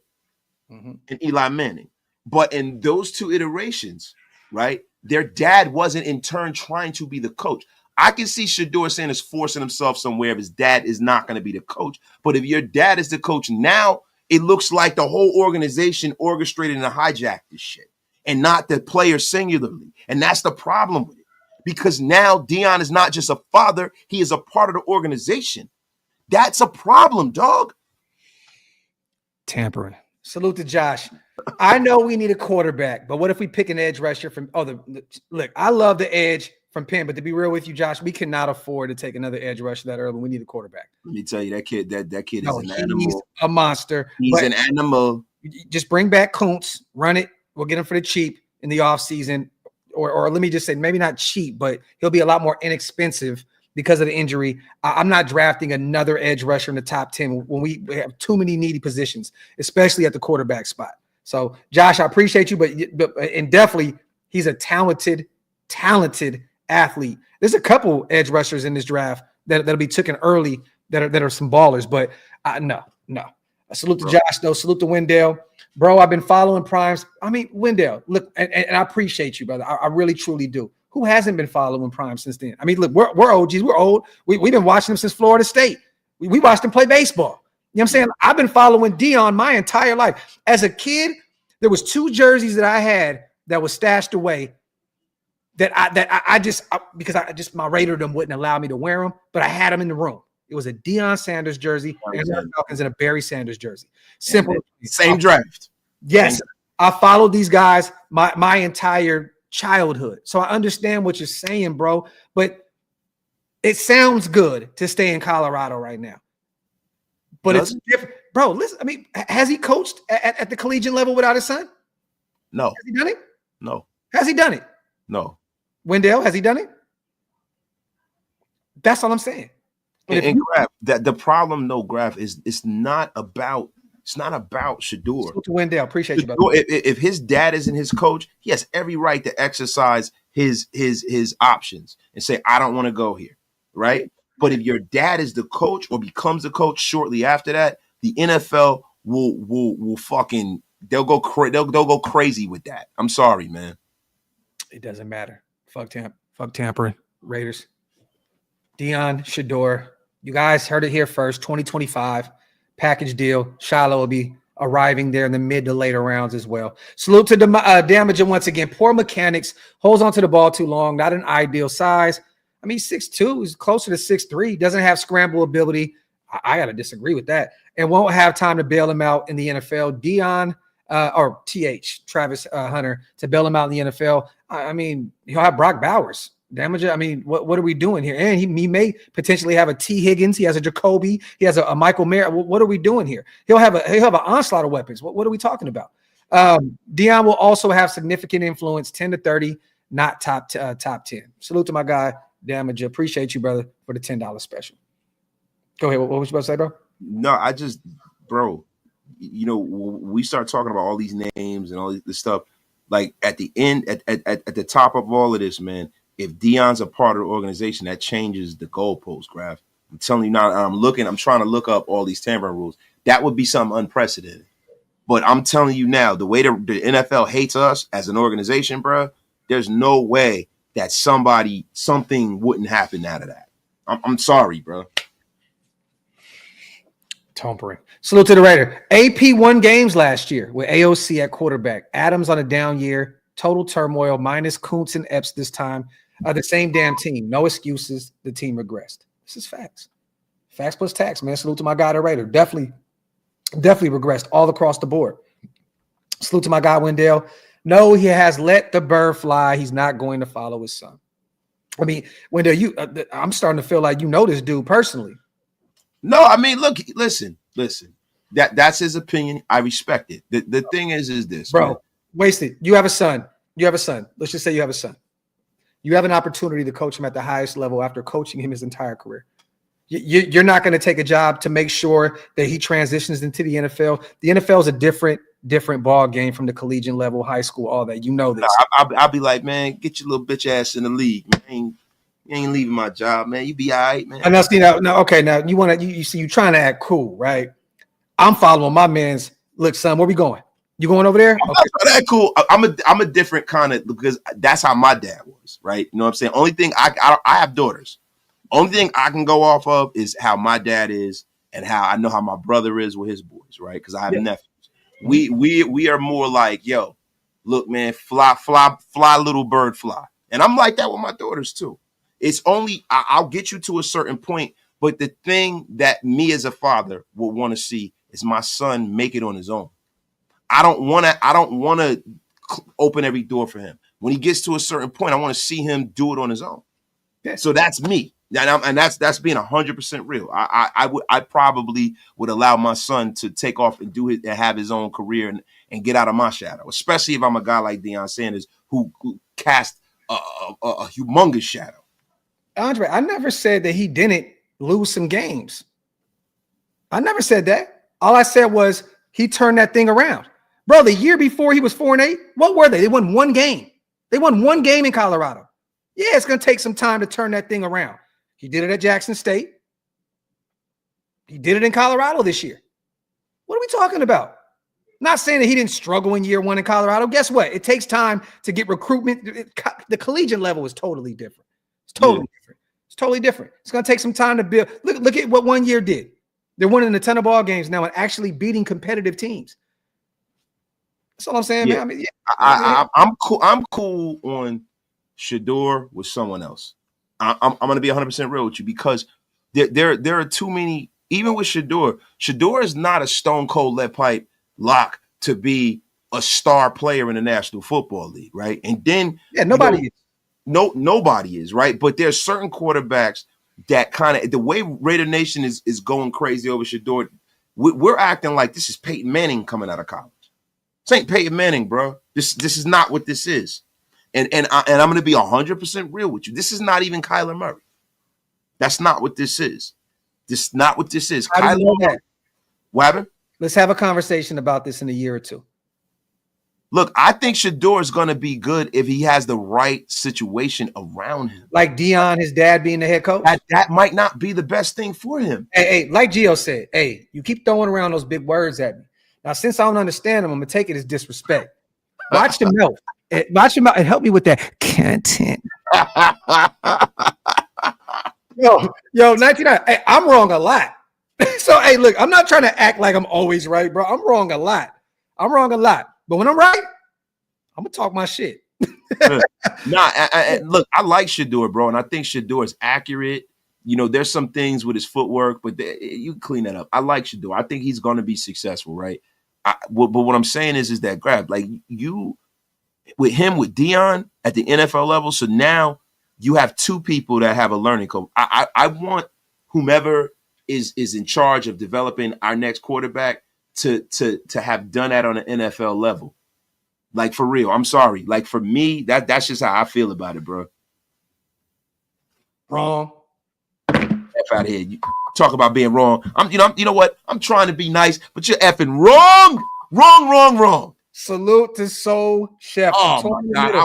and Eli Manning. But in those two iterations, right, their dad wasn't in turn trying to be the coach. I can see Shedeur Sanders forcing himself somewhere if his dad is not going to be the coach. But if your dad is the coach now, it looks like the whole organization orchestrated and hijacked this shit, and not the player singularly. And that's the problem with it. Because now Deion is not just a father, he is a part of the organization. That's a problem, dog. Tampering. Salute to Josh. I know we need a quarterback, but what if we pick an edge rusher from look, I love the edge from Penn, but to be real with you, Josh, we cannot afford to take another edge rusher that early. We need a quarterback. Let me tell you, that kid is an animal. He's a monster. He's an animal. Just bring back Kuntz, run it. We'll get him for the cheap in the offseason. Or let me just say, maybe not cheap, but he'll be a lot more inexpensive because of the injury. I'm not drafting another edge rusher in the top 10 when we have too many needy positions, especially at the quarterback spot. So, Josh, I appreciate you, but definitely he's a talented athlete. There's a couple edge rushers in this draft that'll be taken early that are some ballers, but no. I salute to Josh, though. Salute to Wendell. Bro, I've been following Primes. I mean, Wendell, look, and I appreciate you, brother. I really, truly do. Who hasn't been following Prime since then? I mean, look, we're OGs. We're old. We've been watching them since Florida State. We watched them play baseball. You know what I'm saying? I've been following Deion my entire life. As a kid, there was 2 jerseys that I had that was stashed away that I just my Raiderdom wouldn't allow me to wear them, but I had them in the room. It was a Deion Sanders jersey and a Falcons and a Barry Sanders jersey. Simple. Same draft. Yes. I followed these guys my entire childhood. So I understand what you're saying, bro. But it sounds good to stay in Colorado right now. But it's different. Bro, listen, I mean, has he coached at the collegiate level without his son? No. Has he done it? No. Has he done it? No. Wendell, has he done it? That's all I'm saying. And Graphk, that the problem, no, Graphk, is it's not about Shedeur. To Wendell, appreciate you, brother. If his dad isn't his coach, he has every right to exercise his options and say, I don't want to go here, right? But if your dad is the coach or becomes the coach shortly after that, the NFL will fucking they'll go crazy with that. I'm sorry, man. It doesn't matter. Fuck tampering. Raiders. Deion, Shedeur. You guys heard it here first. 2025 package deal. Shiloh will be arriving there in the mid to later rounds as well. Salute to Damager once again. Poor mechanics. Holds onto the ball too long. Not an ideal size. I mean, 6'2", is closer to 6'3". Doesn't have scramble ability. I got to disagree with that. And won't have time to bail him out in the NFL. Deion or Travis Hunter to bail him out in the NFL. I mean, he'll have Brock Bowers. Damager. I mean, what are we doing here? And he may potentially have a T. Higgins. He has a Jacoby. He has a Michael Mayer. What are we doing here? He'll have an onslaught of weapons. What are we talking about? Deion will also have significant influence, 10 to 30, not top 10. Salute to my guy, Damager. Appreciate you, brother, for the $10 special. Go ahead. What was you about to say, bro? No, bro, you know, we start talking about all these names and all this stuff. Like at the end, at the top of all of this, man, if Deion's a part of the organization, that changes the goalpost, Graphk. I'm telling you now, I'm trying to look up all these tampering rules. That would be something unprecedented. But I'm telling you now, the way the NFL hates us as an organization, bro, there's no way that something wouldn't happen out of that. I'm sorry, bro. Tampering. Salute to the Raider. AP won games last year with AOC at quarterback. Adams on a down year. Total turmoil minus Kuntz and Epps this time. The same damn team. No excuses. The team regressed. This is facts. Facts plus tax, man. Salute to my guy, the Raider. Definitely regressed all across the board. Salute to my guy, Wendell. No, he has let the bird fly. He's not going to follow his son. I mean, Wendell, I'm starting to feel like you know this dude personally. No, I mean, look, listen. That's his opinion. I respect it. The thing is this, bro. Man. Wasted. You have a son. Let's just say you have a son. You have an opportunity to coach him at the highest level after coaching him his entire career. You're not going to take a job to make sure that he transitions into the NFL. The NFL is a different ball game from the collegiate level, high school, all that. You know this. I'll be like, man, get your little bitch ass in the league, man. You ain't leaving my job, man. You be all right, man. And now you want to you see you trying to act cool, right? I'm following my man's look, son. Where we going? You going over there? Okay. That cool. I'm a different kind of, because that's how my dad was, right? You know what I'm saying? Only thing I have daughters. Only thing I can go off of is how my dad is and how I know how my brother is with his boys, right? Because I have nephews. We are more like, yo, look, man, fly, little bird, fly. And I'm like that with my daughters too. It's only I'll get you to a certain point, but the thing that me as a father would want to see is my son make it on his own. I don't want to open every door for him. When he gets to a certain point, I want to see him do it on his own. Yeah. So that's me. And that's being 100% real. I probably would allow my son to take off and do it and have his own career and get out of my shadow, especially if I'm a guy like Deion Sanders who cast a humongous shadow. Andre, I never said that he didn't lose some games. I never said that. All I said was he turned that thing around. Bro, the year before he was 4-8, what were they? They won one game. They won one game in Colorado. Yeah, it's going to take some time to turn that thing around. He did it at Jackson State. He did it in Colorado this year. What are we talking about? Not saying that he didn't struggle in year one in Colorado. Guess what? It takes time to get recruitment. The collegiate level is totally different. It's totally different. It's totally different. It's going to take some time to build. Look at what 1 year did. They're winning a ton of ball games now and actually beating competitive teams. That's all I'm saying, Yeah. man. I mean, I'm cool. I'm cool on Shedeur with someone else. I'm going to be 100% real with you because there are too many. Even with Shedeur, Shedeur is not a stone cold lead pipe lock to be a star player in the National Football League, right? And then nobody is. Nobody is, right? But there's certain quarterbacks that kind of the way Raider Nation is going crazy over Shedeur. We're acting like this is Peyton Manning coming out of college. This ain't Peyton Manning, bro. This is not what this is. And I'm going to be 100% real with you. This is not even Kyler Murray. That's not what this is. This is not what this is. How do you know that? What happened? Let's have a conversation about this in a year or two. Look, I think Shedeur is going to be good if he has the right situation around him. Like Deion, his dad being the head coach? That might not be the best thing for him. Hey, like Gio said, hey, you keep throwing around those big words at me. Now, since I don't understand them, I'm going to take it as disrespect. Watch your mouth. Watch your mouth and help me with that content. Yo, 99. Hey, I'm wrong a lot. So, hey, look, I'm not trying to act like I'm always right, bro. I'm wrong a lot. But when I'm right, I'm going to talk my shit. Look, I like Shedeur, bro, and I think Shedeur is accurate. You know, there's some things with his footwork, but you clean that up. I like Shedeur. I think he's going to be successful, right? But what I'm saying is that Graphk, like you, with Deion at the NFL level, so now you have two people that have a learning curve. I want whomever is in charge of developing our next quarterback to have done that on an NFL level. Like, for real. I'm sorry. Like, for me, that's just how I feel about it, bro. Wrong. F out of here. You talk about being wrong. You know what? I'm trying to be nice, but you're effing wrong. Wrong. Salute to Soul Chef. Oh my God. I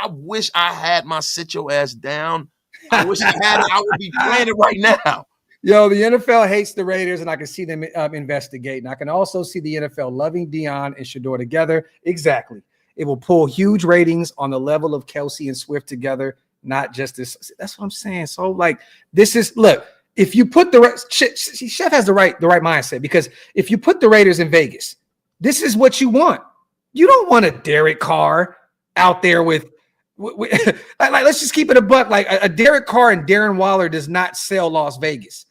wish I had my sit your ass down. I wish I had it. I would be playing it right now. Yo, the NFL hates the Raiders, and I can see them investigating. I can also see the NFL loving Deion and Shedeur together. Exactly. It will pull huge ratings on the level of Kelsey and Swift together, not just this. That's what I'm saying. So, like, this is, look, if you put Chef has the right mindset, because if you put the Raiders in Vegas, this is what you want. You don't want a Derek Carr out there with like, let's just keep it a buck. Like a Derek Carr and Darren Waller does not sell Las Vegas.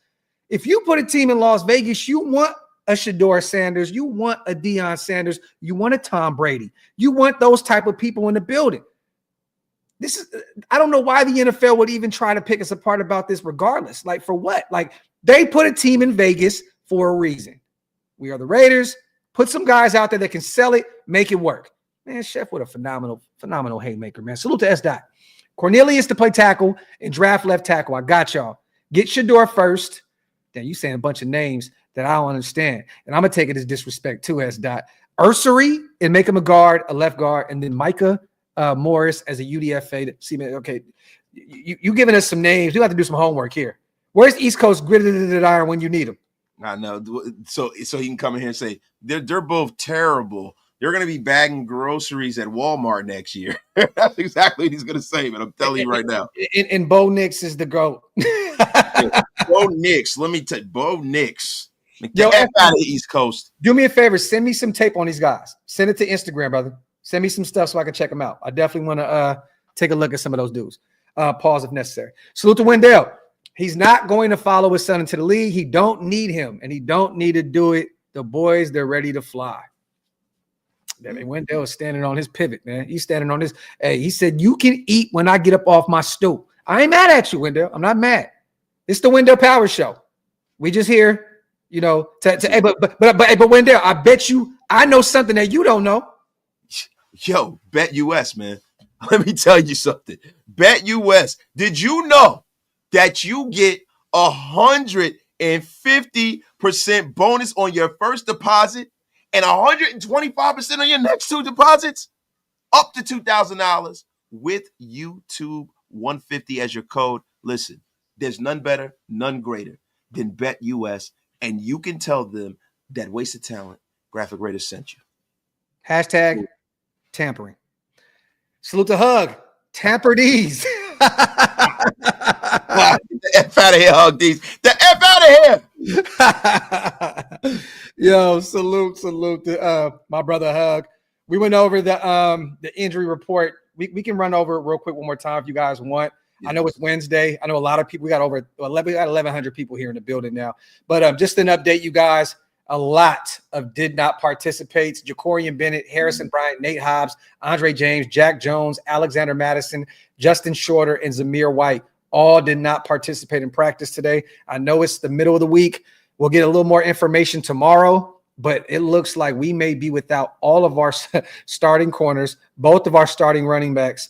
If you put a team in Las Vegas, you want a Shedeur Sanders, you want a Deion Sanders, you want a Tom Brady. You want those type of people in the building. I don't know why the NFL would even try to pick us apart about this regardless. Like, for what? Like, they put a team in Vegas for a reason. We are the Raiders. Put some guys out there that can sell it, make it work. Man, Chef, what a phenomenal haymaker, man. Salute to S. Dot. Cornelius to play tackle and draft left tackle. I got y'all. Get Shedeur first. Then you saying a bunch of names that I don't understand. And I'm going to take it as disrespect too, S. Dot. Ursary and make him a guard, a left guard, and then Micah Morris as a UDFA. See, man, okay, you giving us some names. You have to do some homework here. Where's East Coast gritted iron when you need them? I know. So he can come in here and say they're both terrible. They're going to be bagging groceries at Walmart next year. That's exactly what he's going to say, man. I'm telling you right now. And Bo Nix is the GOAT. Bo Nix. Let me tell you, Bo Nix. Get out of the East Coast. Do me a favor. Send me some tape on these guys. Send it to Instagram, brother. Send me some stuff so I can check them out. I definitely want to take a look at some of those dudes. Pause if necessary. Salute to Wendell. He's not going to follow his son into the league. He don't need him, and he don't need to do it. The boys, they're ready to fly. Wendell is standing on his pivot, man. He's standing on his. Hey, he said, "You can eat when I get up off my stool." I ain't mad at you, Wendell. I'm not mad. It's the Wendell Power Show. We just here, you know. But Wendell, I bet you I know something that you don't know. Yo, Bet US, man. Let me tell you something. Bet US. Did you know that you get 150% bonus on your first deposit and 125% on your next two deposits? Up to $2,000 with YouTube 150 as your code. Listen, there's none better, none greater than Bet US, and you can tell them that Wasted Talent Graphk Raiders sent you. Hashtag tampering. Salute to Hug. Tamper these. F out of here, Hug D's. The F out of here. Yo, salute to my brother Hug. We went over the injury report. We can run over it real quick one more time if you guys want. Yeah. I know it's Wednesday. I know a lot of people. We got 1,100 people here in the building now. But just an update, you guys. A lot of did not participate. Jacorian Bennett, Harrison Bryant, Nate Hobbs, Andre James, Jack Jones, Alexander Madison, Justin Shorter, and Zamir White all did not participate in practice today. I know it's the middle of the week. We'll get a little more information tomorrow, but it looks like we may be without all of our starting corners, both of our starting running backs.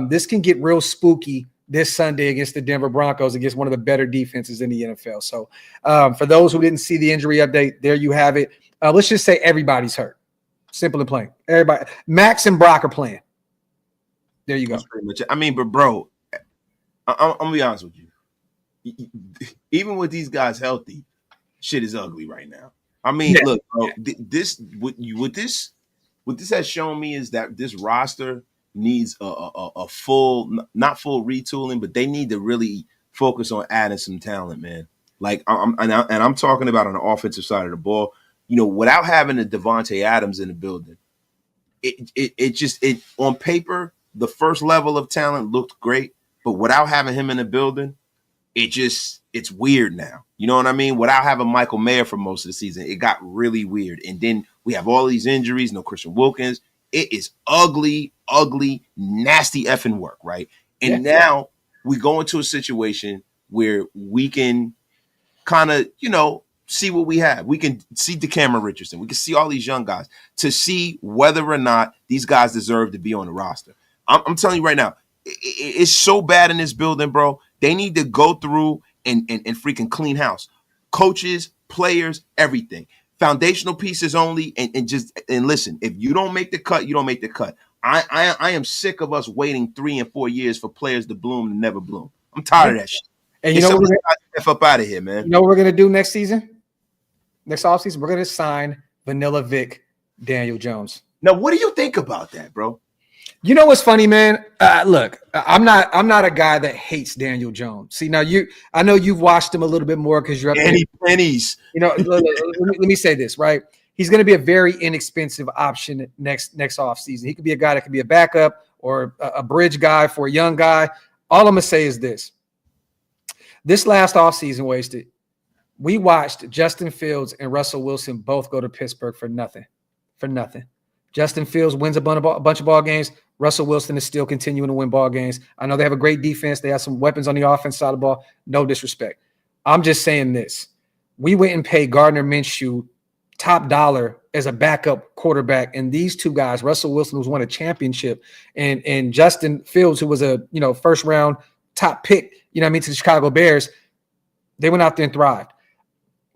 This can get real spooky this Sunday against the Denver Broncos, against one of the better defenses in the NFL. So for those who didn't see the injury update, there you have it. Let's just say everybody's hurt. Simple and plain. Everybody. Max and Brock are playing. There you go. That's pretty much it. I mean, but bro, I'm going to be honest with you. Even with these guys healthy, shit is ugly right now. I mean, look, bro, what this has shown me is that this roster needs a full, not full retooling, but they need to really focus on adding some talent, man. Like I'm talking about on the offensive side of the ball. You know, without having a Devontae Adams in the building, it on paper the first level of talent looked great, but without having him in the building, it's weird now. You know what I mean? Without having Michael Mayer for most of the season, it got really weird. And then we have all these injuries. No Christian Wilkins. It is ugly, nasty effing work, right? And now we go into a situation where we can kind of, see what we have. We can see DeCameron Richardson. We can see all these young guys to see whether or not these guys deserve to be on the roster. I'm telling you right now, it's so bad in this building, bro. They need to go through and freaking clean house. Coaches, players, everything. Foundational pieces only, and listen, if you don't make the cut, you don't make the cut. I am sick of us waiting 3 and 4 years for players to bloom and never bloom. I'm tired of that shit. And you know what we're gonna up out of here, man. You know what we're gonna do next season? Next offseason, we're gonna sign Vanilla Vic Daniel Jones. Now, what do you think about that, bro? You know what's funny, man? Look, I'm not a guy that hates Daniel Jones. See, now I know you've watched him a little bit more because you're up pennies. let me say this, right? He's going to be a very inexpensive option next offseason. He could be a guy that could be a backup or a bridge guy for a young guy. All I'm going to say is this. This last offseason, Wasted, we watched Justin Fields and Russell Wilson both go to Pittsburgh for nothing. Justin Fields wins a bunch of ball games. Russell Wilson is still continuing to win ball games. I know they have a great defense. They have some weapons on the offense side of the ball. No disrespect. I'm just saying this. We went and paid Gardner Minshew top dollar as a backup quarterback. And these two guys, Russell Wilson, who's won a championship, and Justin Fields, who was a first round top pick, to the Chicago Bears, they went out there and thrived.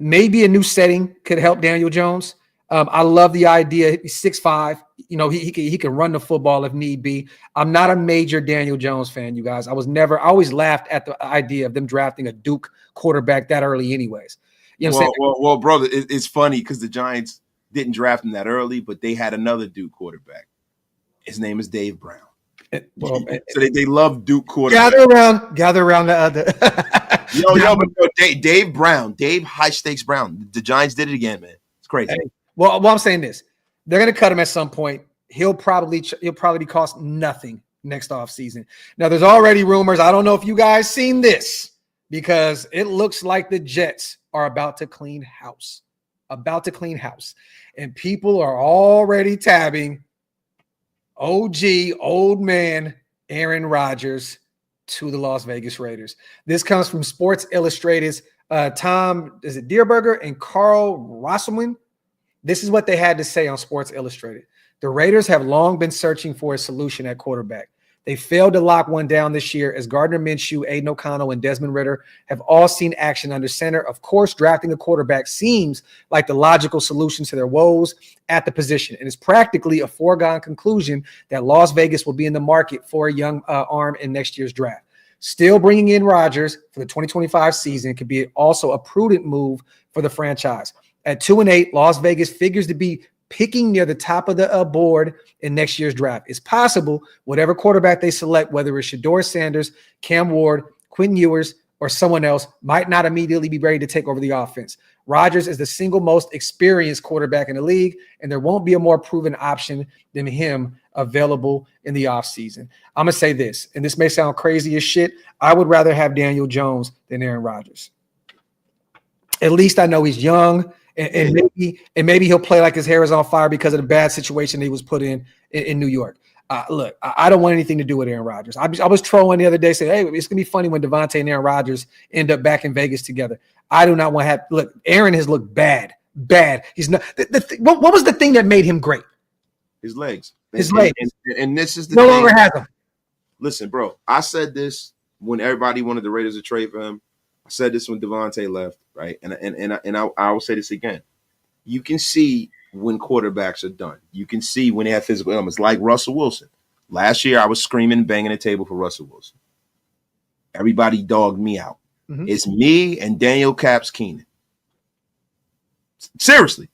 Maybe a new setting could help Daniel Jones. I love the idea. He's 6'5". He can run the football if need be. I'm not a major Daniel Jones fan, you guys. I always laughed at the idea of them drafting a Duke quarterback that early anyways. You know what I'm saying? Well, brother, it's funny because the Giants didn't draft him that early, but they had another Duke quarterback. His name is Dave Brown. So they love Duke quarterback. Gather around the other. Dave Brown, Dave High Stakes Brown. The Giants did it again, man. It's crazy. Hey. Well, I'm saying this. They're going to cut him at some point. He'll probably be cost nothing next offseason. Now, there's already rumors. I don't know if you guys seen this because it looks like the Jets are about to clean house. And people are already tabbing old man Aaron Rodgers to the Las Vegas Raiders. This comes from Sports Illustrated's Tom Dearberger and Carl Rosselman. This is what they had to say on Sports Illustrated. The Raiders have long been searching for a solution at quarterback. They failed to lock one down this year as Gardner Minshew, Aiden O'Connell, and Desmond Ridder have all seen action under center. Of course, drafting a quarterback seems like the logical solution to their woes at the position. And it's practically a foregone conclusion that Las Vegas will be in the market for a young arm in next year's draft. Still bringing in Rodgers for the 2025 season could be also a prudent move for the franchise. At 2-8, Las Vegas figures to be picking near the top of the board in next year's draft. It's possible whatever quarterback they select, whether it's Shedeur Sanders, Cam Ward, Quinn Ewers, or someone else might not immediately be ready to take over the offense. Rodgers is the single most experienced quarterback in the league, and there won't be a more proven option than him available in the offseason. I'm going to say this, and this may sound crazy as shit. I would rather have Daniel Jones than Aaron Rodgers. At least I know he's young, and maybe he'll play like his hair is on fire because of the bad situation he was put in New York. Look, I don't want anything to do with Aaron Rodgers. I was trolling the other day saying, hey, it's going to be funny when Devontae and Aaron Rodgers end up back in Vegas together. I do not want to have – look, Aaron has looked bad. He's not what was the thing that made him great? His legs. And this is the no thing. longer has them. Listen, bro, I said this when everybody wanted the Raiders to trade for him. I said this when Devontae left, right? And I will say this again. You can see when quarterbacks are done. You can see when they have physical elements, like Russell Wilson. Last year, I was screaming, banging the table for Russell Wilson. Everybody dogged me out. Mm-hmm. It's me and Daniel Caps Keenan. Seriously.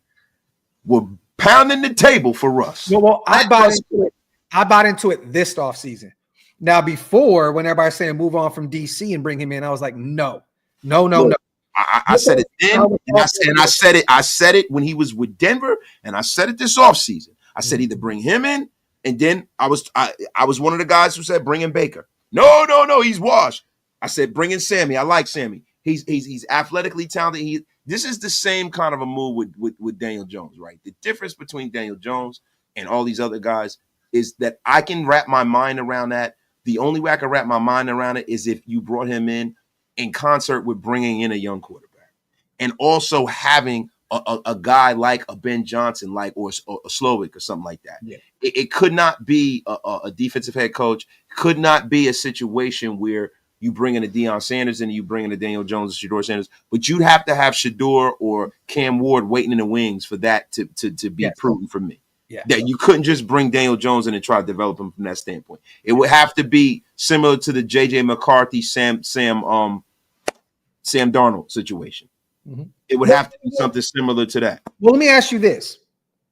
We're pounding the table for Russ. Well, I bought into it this offseason. Now, before, when everybody's saying move on from DC and bring him in, I was like, no. I said it then, and I said it when he was with Denver, and I said it this offseason. I said either bring him in, and then I was one of the guys who said bring in Baker. No, he's washed. I said bring in Sammy. I like Sammy. He's athletically talented. This is the same kind of a move with Daniel Jones, right? The difference between Daniel Jones and all these other guys is that I can wrap my mind around that. The only way I can wrap my mind around it is if you brought him in concert with bringing in a young quarterback, and also having a guy like a Ben Johnson, or a Slovic or something like that. Yeah. It could not be a defensive head coach. Could not be a situation where you bring in a Deion Sanders and you bring in a Daniel Jones or Shedeur Sanders, but you'd have to have Shedeur or Cam Ward waiting in the wings for that to be proven for me. Yeah. That you couldn't just bring Daniel Jones in and try to develop him from that standpoint. It would have to be similar to the J.J. McCarthy, Sam Darnold situation. Mm-hmm. It would have to be something similar to that. Well, let me ask you this.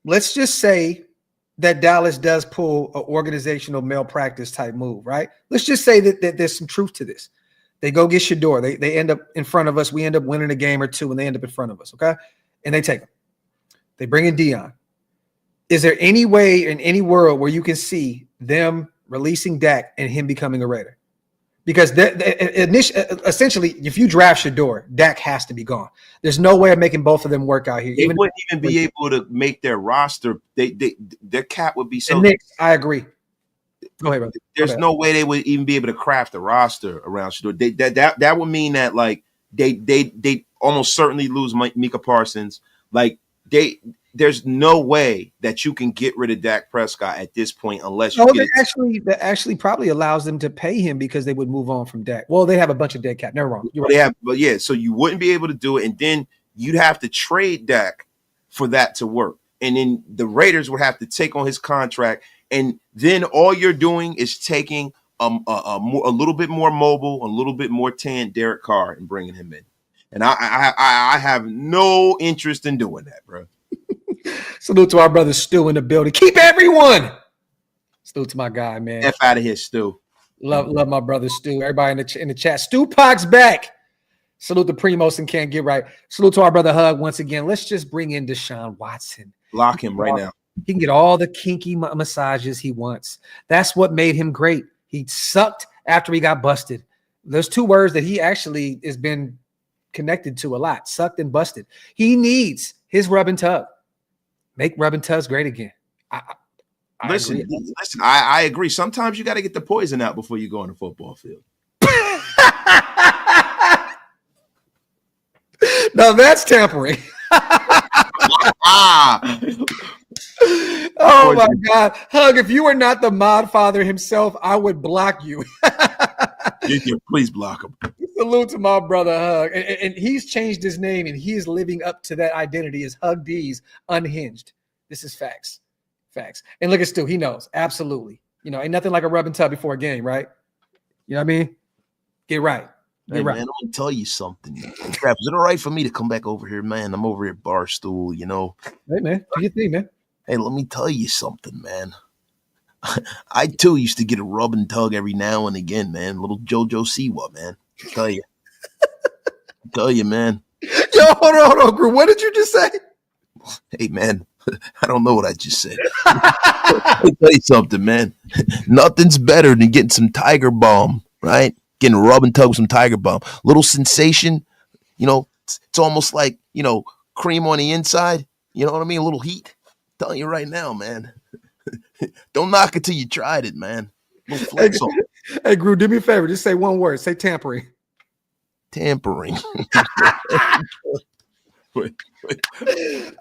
Let's just say that Dallas does pull an organizational malpractice type move, right? Let's just say that there's some truth to this. They go get Shedeur. They end up in front of us. We end up winning a game or two, and they end up in front of us, okay? And they take them. They bring in Deion. Is there any way in any world where you can see them releasing Dak and him becoming a Raider? Because essentially, if you draft Shedeur, Dak has to be gone. There's no way of making both of them work out here. They wouldn't even be able to make their roster. Their cap would be so. Knicks, I agree. Go ahead, brother. There's no way they would even be able to craft a roster around Shedeur. That would mean that they almost certainly lose Micah Parsons. There's no way that you can get rid of Dak Prescott at this point unless you that actually probably allows them to pay him because they would move on from Dak. Well, they have a bunch of dead cap. Never wrong. So you wouldn't be able to do it, and then you'd have to trade Dak for that to work. And then the Raiders would have to take on his contract, and then all you're doing is taking a little bit more mobile, a little bit more tan Derek Carr and bringing him in. And I have no interest in doing that, bro. Salute to our brother Stu in the building. Keep everyone. Salute to my guy, man. F out of here, Stu. Love my brother Stu. Everybody in the chat. Stu Pac's back. Salute to Primos and Can't Get Right. Salute to our brother Hug once again. Let's just bring in Deshaun Watson. Lock him right now. He can get all the kinky massages he wants. That's what made him great. He sucked after he got busted. There's two words that he actually has been connected to a lot: sucked and busted. He needs his rub and tug. Make rub and tugs great again. Listen, I agree. Sometimes you got to get the poison out before you go on the football field. No, that's tampering. Oh my God, Hug! If you were not the mod father himself, I would block you. Please block him. Salute to my brother Hug, and he's changed his name, and he is living up to that identity as Hug D's Unhinged. This is facts. And look at Stu, he knows absolutely. Ain't nothing like a rub and tug before a game, right? You know what I mean? Get right. Hey, man, I'm gonna tell you something. Crap, is it all right for me to come back over here, man? I'm over here at Barstool, Hey, man, do your thing, man. Hey, let me tell you something, man. I too used to get a rub and tug every now and again, man. Little JoJo Siwa, man. I tell you. Tell you, man. Yo, hold on, Gru. What did you just say? Hey, man. I don't know what I just said. Let me tell you something, man. Nothing's better than getting some Tiger Balm, right? Getting a rub and tug with some Tiger Balm. Little sensation, it's almost like, cream on the inside. You know what I mean? A little heat. I'm telling you right now, man. Don't knock it till you tried it, man. Hey, Gru, do me a favor. Just say one word. Say tampering. Tampering.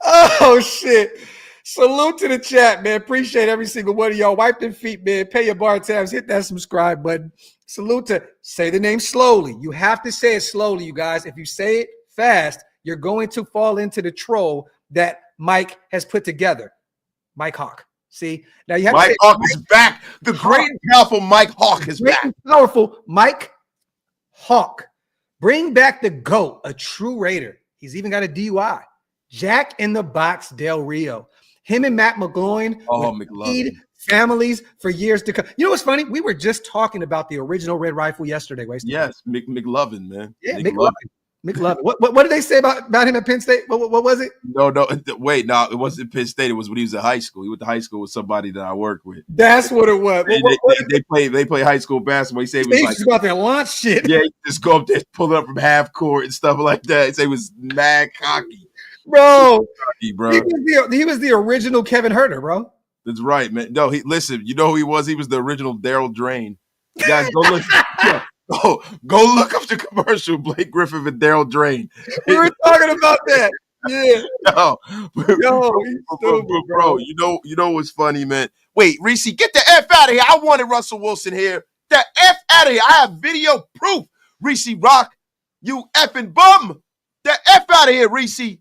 Oh, shit. Salute to the chat, man. Appreciate every single one of y'all. Wipe them feet, man. Pay your bar tabs. Hit that subscribe button. Salute to say the name slowly. You have to say it slowly, you guys. If you say it fast, you're going to fall into the troll that Mike has put together. Mike Hawk. See? Now you have Mike Hawk is back. The great and powerful Mike Hawk is back. Powerful Mike Hawk. Bring back the GOAT, a true Raider. He's even got a DUI. Jack in the Box Del Rio. Him and Matt McGloin McLovin. Families for years to come. You know what's funny? We were just talking about the original Red Rifle yesterday. Yes, McLovin, man. Yeah, McLovin. What did they say about him at Penn State? What was it? No, wait, no, it wasn't Penn State. It was when he was in high school. He went to high school with somebody that I worked with. That's what it was. They play high school basketball. He said he was just go out there and launch shit. Yeah, he just go up there, pull it up from half court and stuff like that. He said he was mad cocky. Bro, cocky, bro. He was the original Kevin Herter, bro. That's right, man. No, listen, you know who he was? He was the original Daryl Drain. You guys, go look. Go look up the commercial, Blake Griffin and Daryl Drain. We were talking about that. Yeah. Bro, you know what's funny, man? Wait, Reese, get the F out of here. I wanted Russell Wilson here. The F out of here. I have video proof. Reese Rock, you effing bum. The F out of here, Reese. Yo,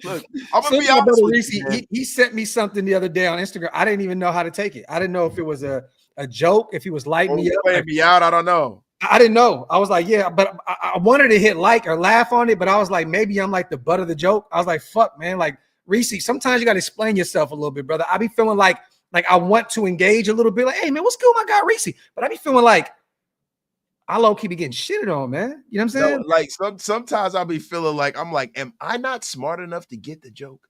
look, I'm gonna be honest with you, man. He sent me something the other day on Instagram. I didn't even know how to take it. I didn't know if it was a joke, if he was lighting me up. Playing me out, I don't know. I didn't know. I was like, yeah, but I wanted to hit like or laugh on it, but I was like, maybe I'm like the butt of the joke. I was like, fuck, man. Like, Reese, sometimes you got to explain yourself a little bit, brother. I be feeling like I want to engage a little bit. Like, hey, man, what's good, my guy, Reese? But I be feeling like I low-key be getting shitted on, man. You know what I'm saying? No, like sometimes I'll be feeling like am I not smart enough to get the joke?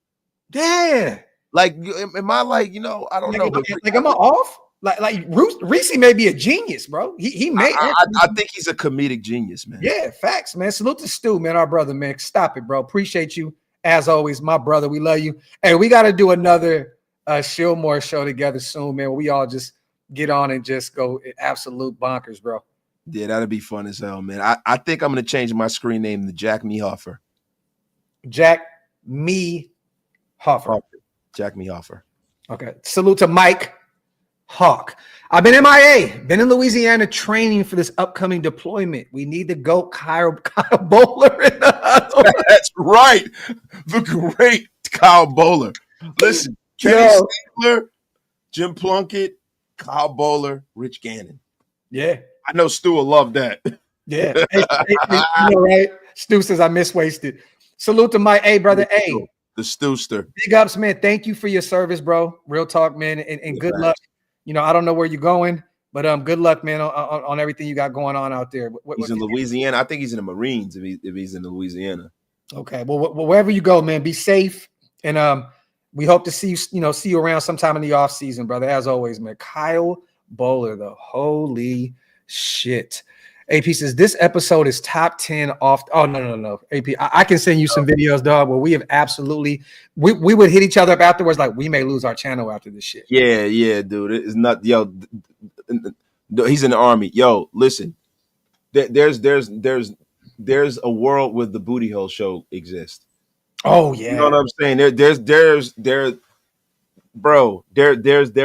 Yeah. Like, am I like, I don't know. Like, am I off? Like Reese may be a genius, bro. He may. I think he's a comedic genius, man. Yeah, facts, man. Salute to Stu, man, our brother, man. Stop it, bro. Appreciate you as always, my brother. We love you. Hey, we got to do another Shillmore show together soon, man. Where we all just get on and just go absolute bonkers, bro. Yeah, that'd be fun as hell, man. I think I'm gonna change my screen name to Jack Me Hoffer. Jack Me Hoffer. Jack Me Hoffer. Okay. Salute to Mike Hawk. I've been MIA, been in Louisiana training for this upcoming deployment. We need the GOAT Kyle Bowler in the huddle. That's right. The great Kyle Bowler. Listen, Kenny Stabler, Jim Plunkett, Kyle Bowler, Rich Gannon. Yeah. I know Stu will love that. Yeah. Hey, right? Stu says I miswasted. Salute to Mike. Hey, brother. Hey. The Stewster. Big ups, man. Thank you for your service, bro. Real talk, man. And good luck. I don't know where you're going, but good luck, man, on everything you got going on out there. He's in Louisiana. I think he's in the Marines if he's in Louisiana. Okay. Well, wherever you go, man, be safe. And we hope to see you around sometime in the off season, brother. As always, man. Kyle Bowler, the holy shit. AP says this episode is top 10 off. Oh, no. AP, I can send you some videos, dog, where we have absolutely we would hit each other up afterwards, like we may lose our channel after this shit. Yeah, dude. It's not he's in the Army. Yo, listen. There's a world where the Booty Hole Show exists. Oh, yeah. You know what I'm saying? There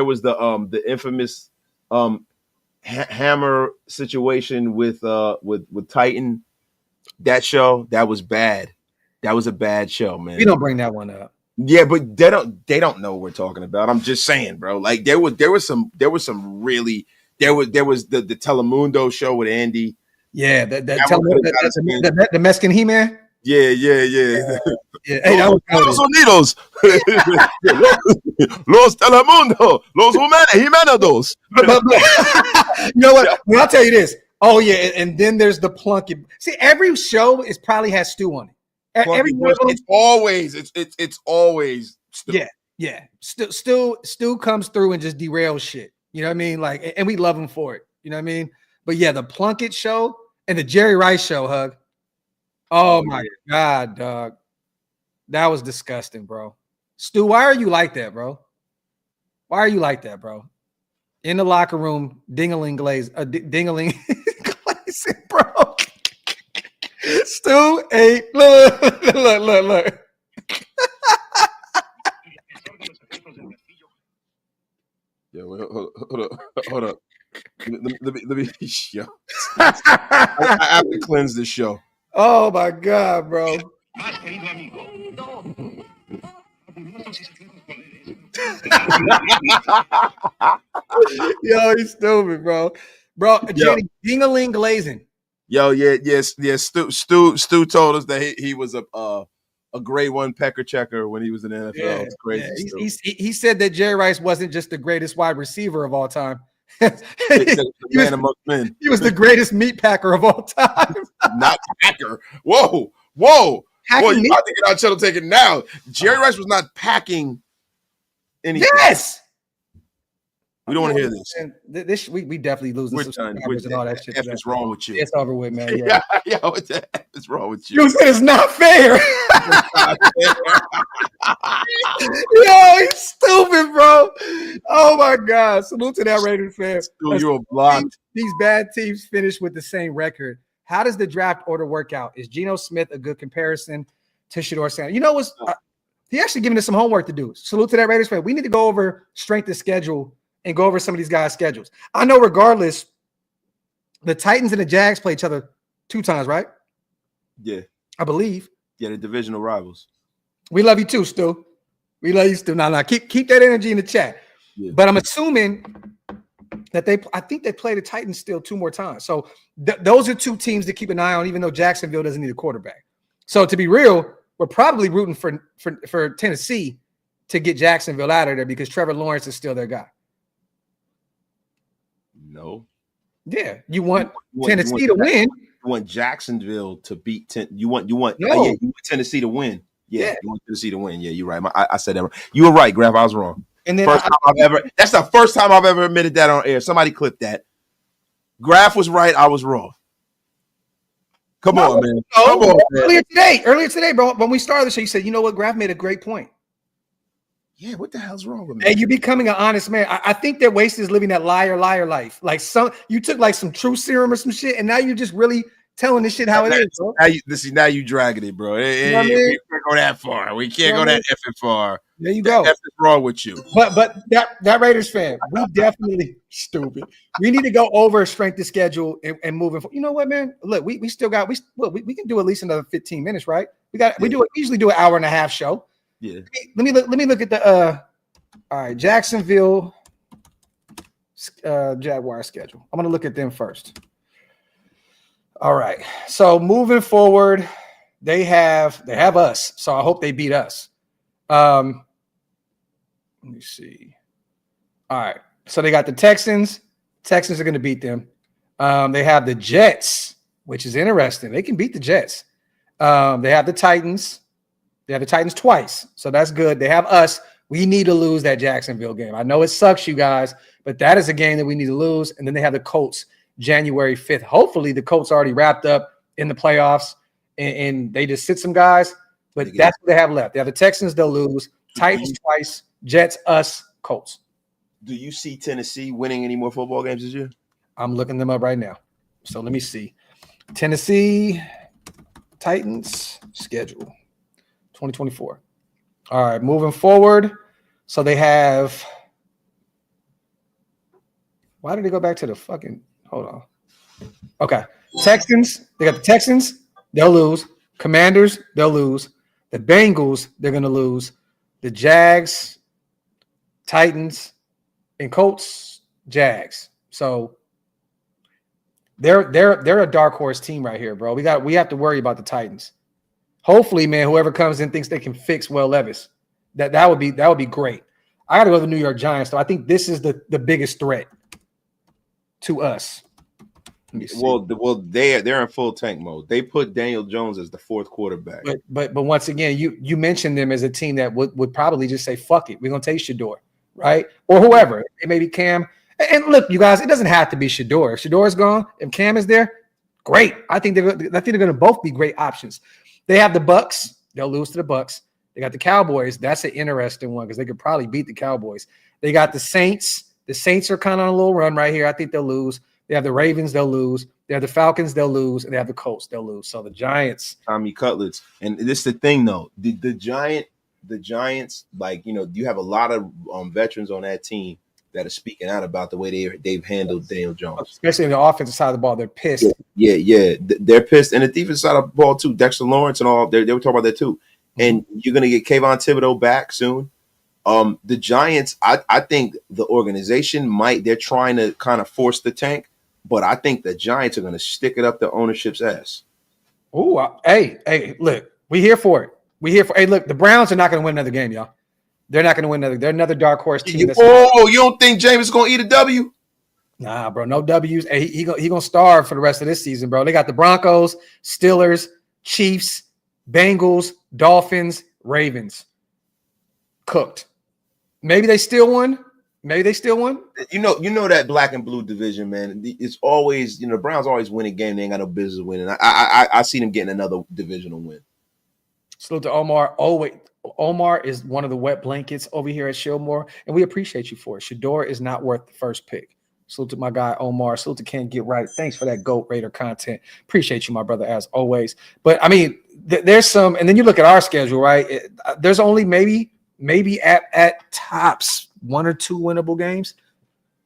was the infamous Hammer situation with Titan. That show, that was bad. That was a bad show, man. We don't bring that one up. Yeah, but they don't know what we're talking about. I'm just saying, bro. Like there was some really the Telemundo show with Andy. Yeah, the Mexican He-Man. Yeah. Hey, that was Unidos. Los Telemundo. Los Jimenados. You know what? Well, I'll tell you this. Oh yeah, and then there's the Plunkett. See, every show is probably has Stu on it. Every one of them, it's always Stu. yeah. Stu comes through and just derails shit. You know what I mean? Like, and we love him for it. You know what I mean? But yeah, the Plunkett show and the Jerry Rice show, Hug. Oh my God, dog. That was disgusting, bro. Stu, why are you like that, bro? Why are you like that, bro? In the locker room, ding-a-ling glazing, bro. Stu ate. Look. Yeah, well, hold up. Let me yo. I have to cleanse this show. Oh my God, bro. Yo, he's stupid, bro. Jenny, ding-a-ling glazing. Yo, yes. Stu told us that he was a grade 1 pecker checker when he was in the NFL. Yeah, it's crazy. Yeah. He said that Jerry Rice wasn't just the greatest wide receiver of all time. He was amongst men. He was the greatest meat packer of all time. Not packer. Whoa. Hacking You about to get our channel taken now. Jerry Rice was not packing anything. Yes. We don't want to hear this. This we definitely losing subscribers and all that shit. What's wrong with you? It's over with, man. Yeah, what the heck is wrong with you? You said it's not fair. Yo, he's stupid, bro. Oh my God. Salute to that Raiders fan. You're blocked. These bad teams finish with the same record. How does the draft order work out? Is Geno Smith a good comparison to Shedeur Sanders? You know what's he actually giving us some homework to do. Salute to that Raiders fan. We need to go over strength of schedule and go over some of these guys' schedules. I know regardless, the Titans and the Jags play each other 2 times, right? Yeah. I believe. Yeah, the divisional rivals. We love you too, Stu. We love you, Stu. Now, keep that energy in the chat. Yeah. But I'm assuming that I think they play the Titans still 2 more times. So those are 2 teams to keep an eye on, even though Jacksonville doesn't need a quarterback. So to be real, we're probably rooting for Tennessee to get Jacksonville out of there because Trevor Lawrence is still their guy. No. Yeah, you want Tennessee to win. You want Jacksonville to beat you want Tennessee to win. Yeah, you want Tennessee to win. Yeah, you're right. I said that wrong. You were right, Graphk. I was wrong. And then that's the first time I've ever admitted that on air. Somebody clip that. Graphk was right. I was wrong. Come on, man. Come on, man. Earlier today, bro, when we started the show, you said, you know what, Graphk made a great point. Yeah, what the hell's wrong with me? Hey, you're becoming an honest man. I think that Waste is living that liar life. Like you took like some truth serum or some shit, and now you're just really telling this shit how it is, bro. Now you dragging it, bro. You know what I mean? We can't go that far. We can't go that effing far. There you go. What's wrong with you? But that Raiders fan, we definitely stupid. We need to go over strength of schedule and moving forward. You know what, man? Look, we still got we can do at least another 15 minutes, right? We usually do an hour and a half show. Yeah. Let me look at the all right, Jacksonville Jaguar schedule. I'm gonna look at them first. All right. So moving forward, they have us. So I hope they beat us. Let me see. All right. So they got the Texans. Texans are going to beat them. They have the Jets, which is interesting. They can beat the Jets. They have the Titans. They have the Titans twice. So that's good. They have us. We need to lose that Jacksonville game. I know it sucks, you guys, but that is a game that we need to lose. And then they have the Colts January 5th. Hopefully the Colts already wrapped up in the playoffs and they just sit some guys, but that's what they have left. They have the Texans, they'll lose. Titans twice, Jets, us, Colts. Do you see Tennessee winning any more football games this year? I'm looking them up right now. So let me see. Tennessee Titans schedule 2024. All right, moving forward. So they have – why did they go back to the fucking – hold on. Okay. Texans, they got the Texans, they'll lose. Commanders, they'll lose. The Bengals, they're going to lose. The Jags, Titans, and Colts, Jags. So they're a dark horse team right here, bro. We have to worry about the Titans. Hopefully, man, whoever comes in thinks they can fix Will Levis. That would be great. I got to go to the New York Giants, though. I think this is the biggest threat to us. Let me see. Well, they're in full tank mode. They put Daniel Jones as the fourth quarterback. But once again, you mentioned them as a team that would probably just say, fuck it, we're gonna take Shedeur, right? Or whoever. It may be Cam. And look, you guys, it doesn't have to be Shedeur. If Shedeur is gone, if Cam is there, great. I think they're gonna both be great options. They have the Bucks, they'll lose to the Bucks. They got the Cowboys. That's an interesting one because they could probably beat the Cowboys. They got the Saints. The Saints are kind of on a little run right here. I think they'll lose. They have the Ravens, they'll lose. They have the Falcons, they'll lose. And they have the Colts, they'll lose. So the Giants. Tommy Cutlets. And this is the thing, though. The Giants, like, you have a lot of veterans on that team that are speaking out about the way they've handled Daniel Jones. Especially on the offensive side of the ball, they're pissed. Yeah. They're pissed. And the defensive side of the ball, too. Dexter Lawrence and all, they were talking about that, too. And you're going to get Kayvon Thibodeau back soon. The Giants, I think the organization they're trying to kind of force the tank. But I think the Giants are going to stick it up the ownership's ass. Oh, hey, look, we here for it. Hey, look, the Browns are not going to win another game, y'all. They're not going to win another. They're another dark horse team. You don't think Jameis is going to eat a W? Nah, bro, no W's. Hey, he going to starve for the rest of this season, bro. They got the Broncos, Steelers, Chiefs, Bengals, Dolphins, Ravens. Cooked. Maybe they still won. You know that black and blue division, man. It's always, the Browns always win a game they ain't got no business winning. I see them getting another divisional win. Salute to Omar. Oh, wait. Omar is one of the wet blankets over here at Shillmore, and we appreciate you for it. Shedeur is not worth the first pick. Salute to my guy, Omar. Salute to Can't Get Right. Thanks for that GOAT Raider content. Appreciate you, my brother, as always. But, I mean, there's some – and then you look at our schedule, right? There's only maybe at tops – 1 or 2 winnable games,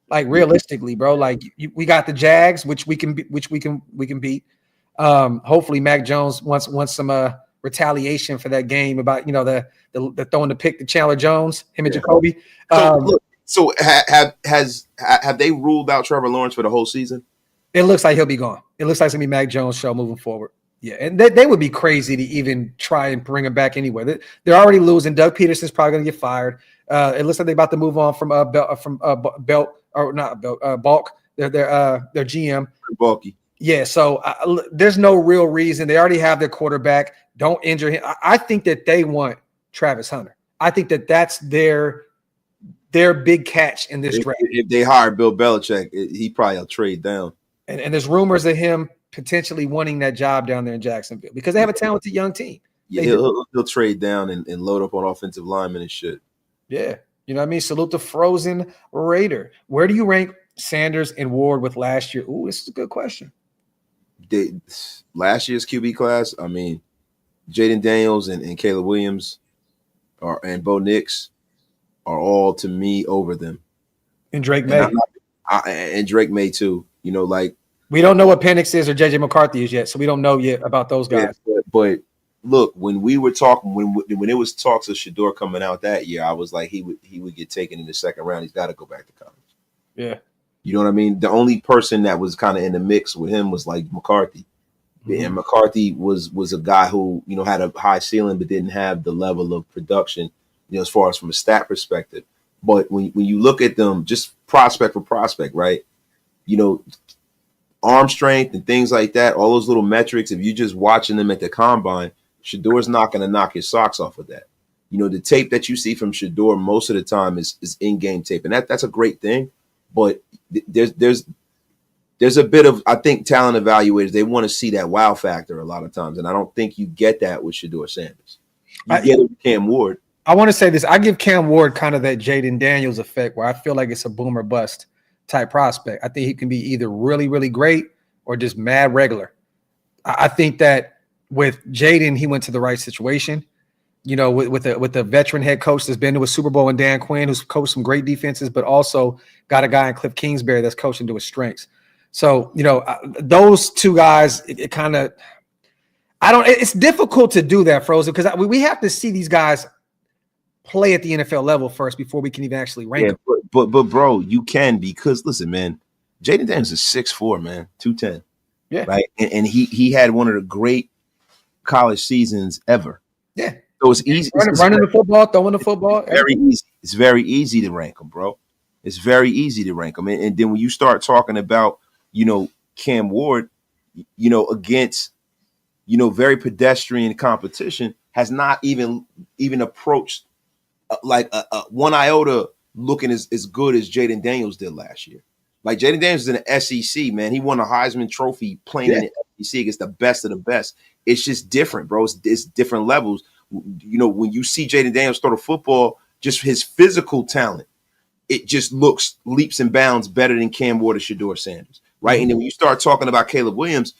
like realistically, bro. Like we got the Jags, which we can beat. Hopefully, Mac Jones wants some retaliation for that game about the throwing the pick to Chandler Jones, him and Jacoby. So have they ruled out Trevor Lawrence for the whole season? It looks like he'll be gone. It looks like it's gonna be Mac Jones' show moving forward. Yeah, and they would be crazy to even try and bring him back anyway. They're already losing. Doug Peterson's probably gonna get fired. It looks like they're about to move on from Balk. Their GM. Bulky. Yeah, so there's no real reason. They already have their quarterback. Don't injure him. I think that they want Travis Hunter. I think that that's their big catch in this draft. If they hire Bill Belichick, he probably will trade down. And there's rumors of him potentially wanting that job down there in Jacksonville because they have a talented young team. Yeah, he'll trade down and load up on offensive linemen and shit. Yeah. You know what I mean? Salute to Frozen Raider. Where do you rank Sanders and Ward with last year? Ooh, this is a good question. Last year's QB class, I mean, Jaden Daniels and Caleb Williams and Bo Nix are all, to me, over them. And Drake May. And Drake May, too. Like, we don't know what Penix is or JJ McCarthy is yet, so we don't know yet about those guys. Yeah, but look, when we were talking, when it was talks of Shedeur coming out that year, I was like, he would get taken in the second round. He's got to go back to college. Yeah, you know what I mean. The only person that was kind of in the mix with him was like McCarthy, and McCarthy was a guy who had a high ceiling but didn't have the level of production, as far as from a stat perspective. But when you look at them, just prospect for prospect, right? Arm strength and things like that, all those little metrics. If you're just watching them at the combine, Shedeur's not going to knock your socks off of that. The tape that you see from Shedeur most of the time is in-game tape, and that's a great thing. But there's a bit of, I think, talent evaluators, they want to see that wow factor a lot of times, and I don't think you get that with Shedeur Sanders. You get it with Cam Ward. I want to say this. I give Cam Ward kind of that Jaden Daniels effect where I feel like it's a boom or bust type prospect. I think he can be either really, really great or just mad regular. I think that with Jaden, he went to the right situation. With a veteran head coach that's been to a Super Bowl and Dan Quinn, who's coached some great defenses, but also got a guy in Cliff Kingsbury that's coaching to his strengths. So, those two guys, it's difficult to do that, Frozen, because we have to see these guys play at the NFL level first before we can even actually rank them. But bro, you can, because listen, man, Jaden Daniels is 6'4", man, 210. Yeah. Right. And he had one of the great college seasons ever. Yeah. So it's easy. Running the football, throwing the football. Very easy. It's very easy to rank them, bro. It's very easy to rank them. And then when you start talking about, Cam Ward, against, very pedestrian competition, has not even approached like a one iota looking as good as Jaden Daniels did last year. Like Jaden Daniels is in the SEC, man. He won a Heisman Trophy playing in the SEC against the best of the best. It's just different, bro. It's different levels. When you see Jaden Daniels throw the football, just his physical talent, it just looks leaps and bounds better than Cam Ward or Shedeur Sanders, right? And then when you start talking about Caleb Williams,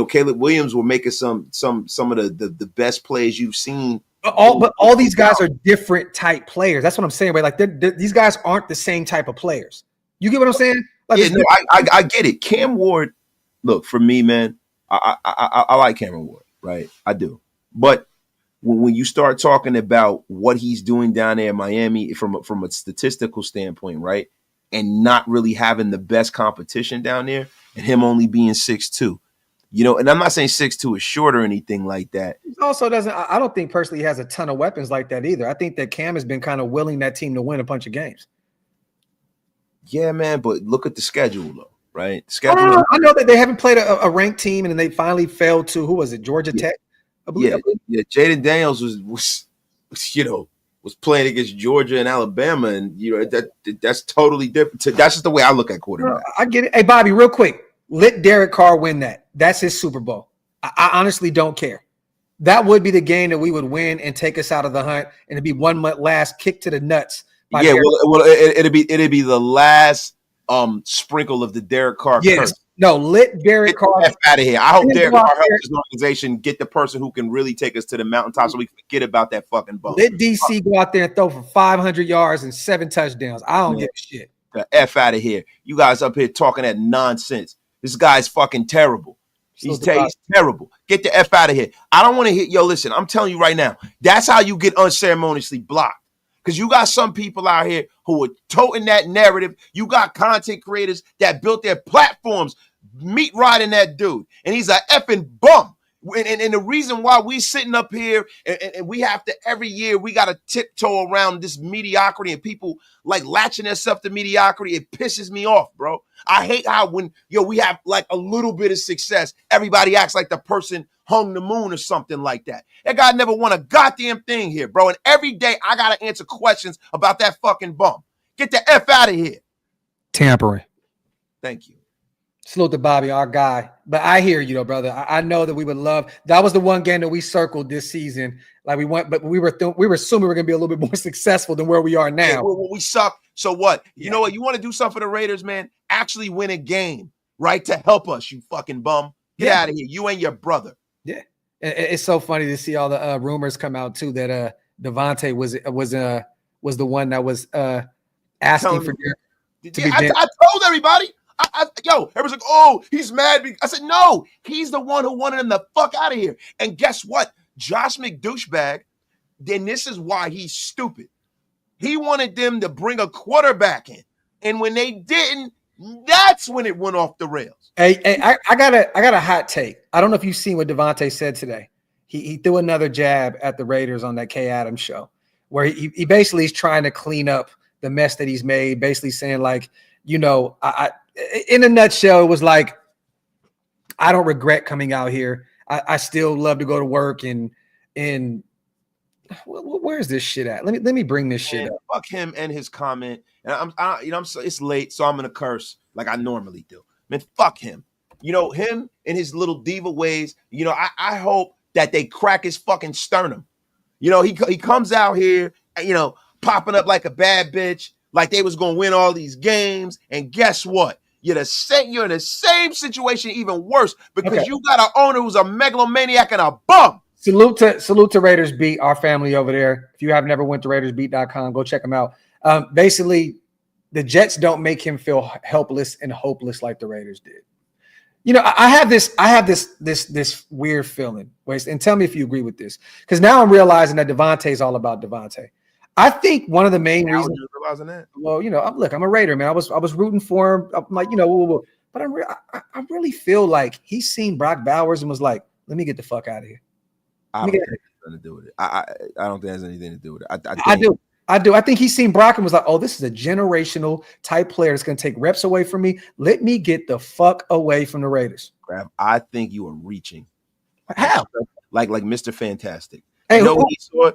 Caleb Williams will make us some of the best plays you've seen. But all these guys are different type players. That's what I'm saying, right? Like these guys aren't the same type of players. You get what I'm saying? Like, yeah, no, I get it. Cam Ward, look, for me, man, I like Cameron Ward, right? I do. But when you start talking about what he's doing down there in Miami from a statistical standpoint, right, and not really having the best competition down there, and him only being 6'2", and I'm not saying 6'2" is short or anything like that. He also doesn't. I don't think personally he has a ton of weapons like that either. I think that Cam has been kind of willing that team to win a bunch of games. Yeah, man, but look at the schedule, though, right? Schedule. I know that they haven't played a ranked team, and then they finally failed to, who was it, Georgia Tech? I believe. Yeah. Jaden Daniels was playing against Georgia and Alabama, and that's totally different. That's just the way I look at quarterback. I get it. Hey, Bobby, real quick, let Derek Carr win that. That's his Super Bowl. I honestly don't care. That would be the game that we would win and take us out of the hunt, and it'd be 1 month last kick to the nuts. Yeah, it'd be the last sprinkle of the Derek Carr curse. No, let Derek Carr out of here. I hope Derek Carr helps his organization get the person who can really take us to the mountaintop so we can forget about that fucking bum. Let DC go out there and throw for 500 yards and 7 touchdowns. I don't give a shit. The F out of here. You guys up here talking that nonsense. This guy's fucking terrible. He's terrible. Get the F out of here. I don't want to hit. Yo, listen, I'm telling you right now, that's how you get unceremoniously blocked. Because you got some people out here who are toting that narrative. You got content creators that built their platforms meat riding that dude. And he's an effing bum. And the reason why we sitting up here and we have to, every year, we got to tiptoe around this mediocrity and people like latching themselves to mediocrity. It pisses me off, bro. I hate how when, we have like a little bit of success, everybody acts like the person hung the moon or something like that. That guy never won a goddamn thing here, bro. And every day I got to answer questions about that fucking bum. Get the F out of here. Tampering. Thank you. Salute to Bobby, our guy. But I hear you, though, brother. I know that we would love. That was the one game that we circled this season. Like we went, but we were assuming we were going to be a little bit more successful than where we are now. Yeah, well, we suck. So what? You know what? You want to do something for the Raiders, man? Actually win a game, right? To help us, you fucking bum. Get out of here. You and your brother. Yeah. It's so funny to see all the rumors come out too that Devontae was the one that was asking for Derek to be I told everybody. Everyone's like, oh, he's mad. I said, no, he's the one who wanted him the fuck out of here. And guess what? Josh McDouchebag, then this is why he's stupid. He wanted them to bring a quarterback in. And when they didn't, that's when it went off the rails. Hey, I got a hot take. I don't know if you've seen what Devontae said today. He threw another jab at the Raiders on that Kay Adams show, where he basically is trying to clean up the mess that he's made, basically saying like, I in a nutshell, it was like, I don't regret coming out here. I still love to go to work and where's this shit at? Let me bring this shit up. Fuck him and his comment. And it's late, so I'm gonna curse like I normally do. Man, fuck him. Him and his little diva ways. I hope that they crack his fucking sternum. He comes out here, popping up like a bad bitch, like they was gonna win all these games. And guess what? You're in the same situation, even worse, because you got an owner who's a megalomaniac and a bum. Salute to Raiders Beat, our family over there. If you have never went to RaidersBeat.com, go check them out. Basically, the Jets don't make him feel helpless and hopeless like the Raiders did. I have this weird feeling. And tell me if you agree with this, because now I'm realizing that Devontae's all about Devontae. I think one of the main reasons. You're realizing that? Well, I'm a Raider, man. I was rooting for him. I'm like, but I really feel like he's seen Brock Bowers and was like, let me get the fuck out of here. I don't think it has anything to do with it. I don't think it has anything to do with it. I do. I do. I think he's seen Brock and was like, oh, this is a generational type player that's going to take reps away from me. Let me get the fuck away from the Raiders. Graphk, I think you are reaching. How? Like Mr. Fantastic. Hey, you know what he saw?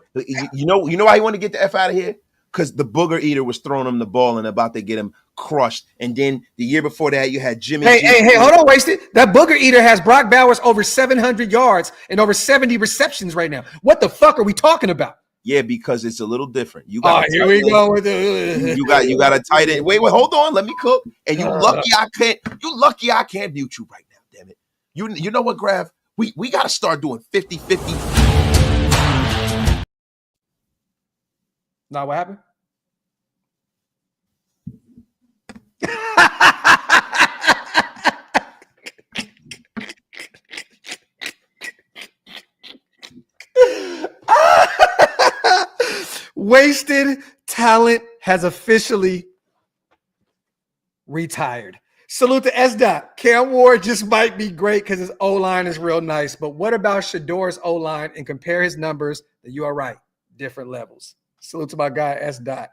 You know why he wanted to get the F out of here? Because the booger eater was throwing him the ball and about to get him crushed. And then the year before that, you had Jimmy. Hey, hold on, wasted. That booger eater has Brock Bowers over 700 yards and over 70 receptions right now. What the fuck are we talking about? Yeah, because it's a little different. You got here we go with the you got a tight end. Wait, hold on, let me cook. And you lucky I can't mute you right now, damn it. You know what, Graphk? We got to start doing 50-50. Now what happened? Wasted talent has officially retired. Salute to S. Dot. Cam Ward just might be great because his O-line is real nice. But what about Shedeur's O-line and compare his numbers? You are right. Different levels. Salute to my guy, S. Dot.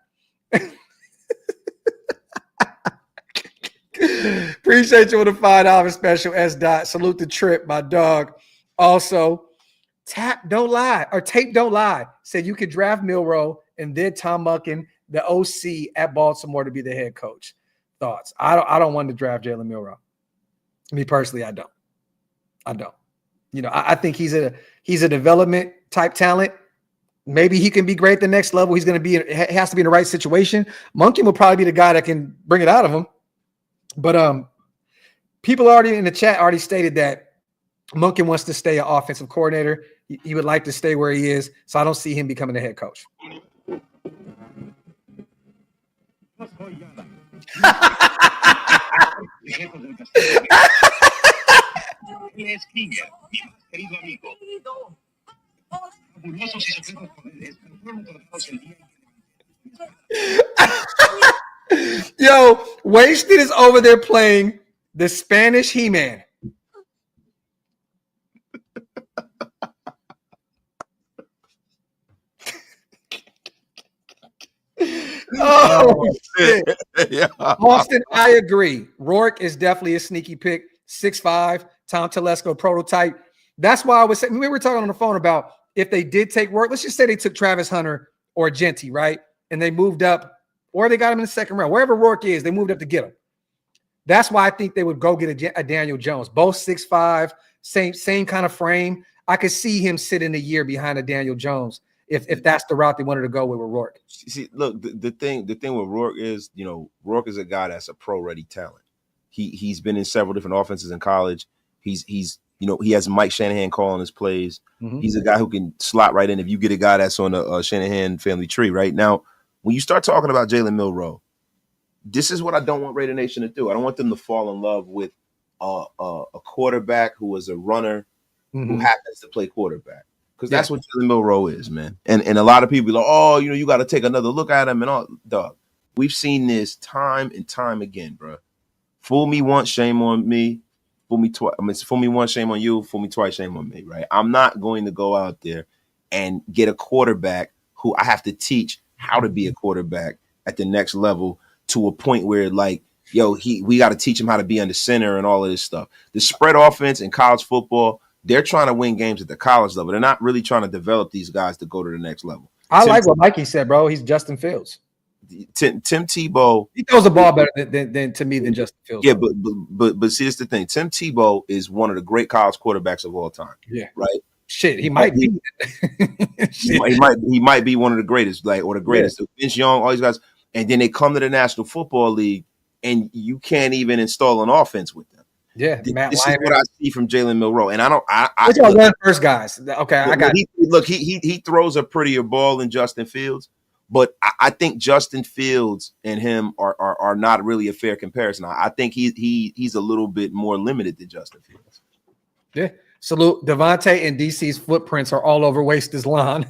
Appreciate you with a $5 special, S. Dot. Salute to Trip, my dog. Also, Tape Don't Lie said you could draft Milroe and then Tom Muckin, the OC at Baltimore, to be the head coach. Thoughts? I don't want to draft Jalen Milroe. Me personally, I don't. You know, I think he's a development type talent. Maybe he can be great at the next level. He has to be in the right situation. Munkin will probably be the guy that can bring it out of him. But people already in the chat already stated that Munkin wants to stay an offensive coordinator. He would like to stay where he is. So I don't see him becoming the head coach. Yo, Wasted is over there playing the Spanish He-Man. Oh, shit. Yeah. Austin, I agree. Rourke is definitely a sneaky pick. 6'5", Tom Telesco prototype. That's why I was saying, we were talking on the phone about if they did take Rourke. Let's just say they took Travis Hunter or Genty, right? And they moved up, or they got him in the second round. Wherever Rourke is, they moved up to get him. That's why I think they would go get a Daniel Jones. Both 6'5", same kind of frame. I could see him sitting a year behind a Daniel Jones if that's the route they wanted to go with Rourke. See, look, the thing with Rourke is, Rourke is a guy that's a pro-ready talent. He's been in several different offenses in college. He has Mike Shanahan calling his plays. Mm-hmm. He's a guy who can slot right in if you get a guy that's on the Shanahan family tree. Right now, when you start talking about Jalen Milroe, this is what I don't want Raider Nation to do. I don't want them to fall in love with a quarterback who is a runner who happens to play quarterback. Because that's what Jalen Milroe is, man. And a lot of people are like, oh, you got to take another look at him and all. Dog, we've seen this time and time again, bro. Fool me once, shame on me. Fool me twice. Fool me once, shame on you. Fool me twice, shame on me, right? I'm not going to go out there and get a quarterback who I have to teach how to be a quarterback at the next level to a point where, like, we got to teach him how to be under center and all of this stuff. The spread offense in college football, they're trying to win games at the college level. They're not really trying to develop these guys to go to the next level. I like what Mikey said, bro. He's Justin Fields. Tim Tebow. He throws the ball better than Justin Fields. Yeah, but see, that's the thing. Tim Tebow is one of the great college quarterbacks of all time. Yeah, right. Shit, he might be. he might be one of the greatest, or the greatest. Yeah. Vince Young, all these guys, and then they come to the National Football League, and you can't even install an offense with them. Yeah, this is what I see from Jalen Milroe, and I don't. Which are one first guys? Okay, I got. He throws a prettier ball than Justin Fields, but I think Justin Fields and him are not really a fair comparison. I think he's a little bit more limited than Justin Fields. Yeah. Salute. Devontae and DC's footprints are all over Wasted's lawn.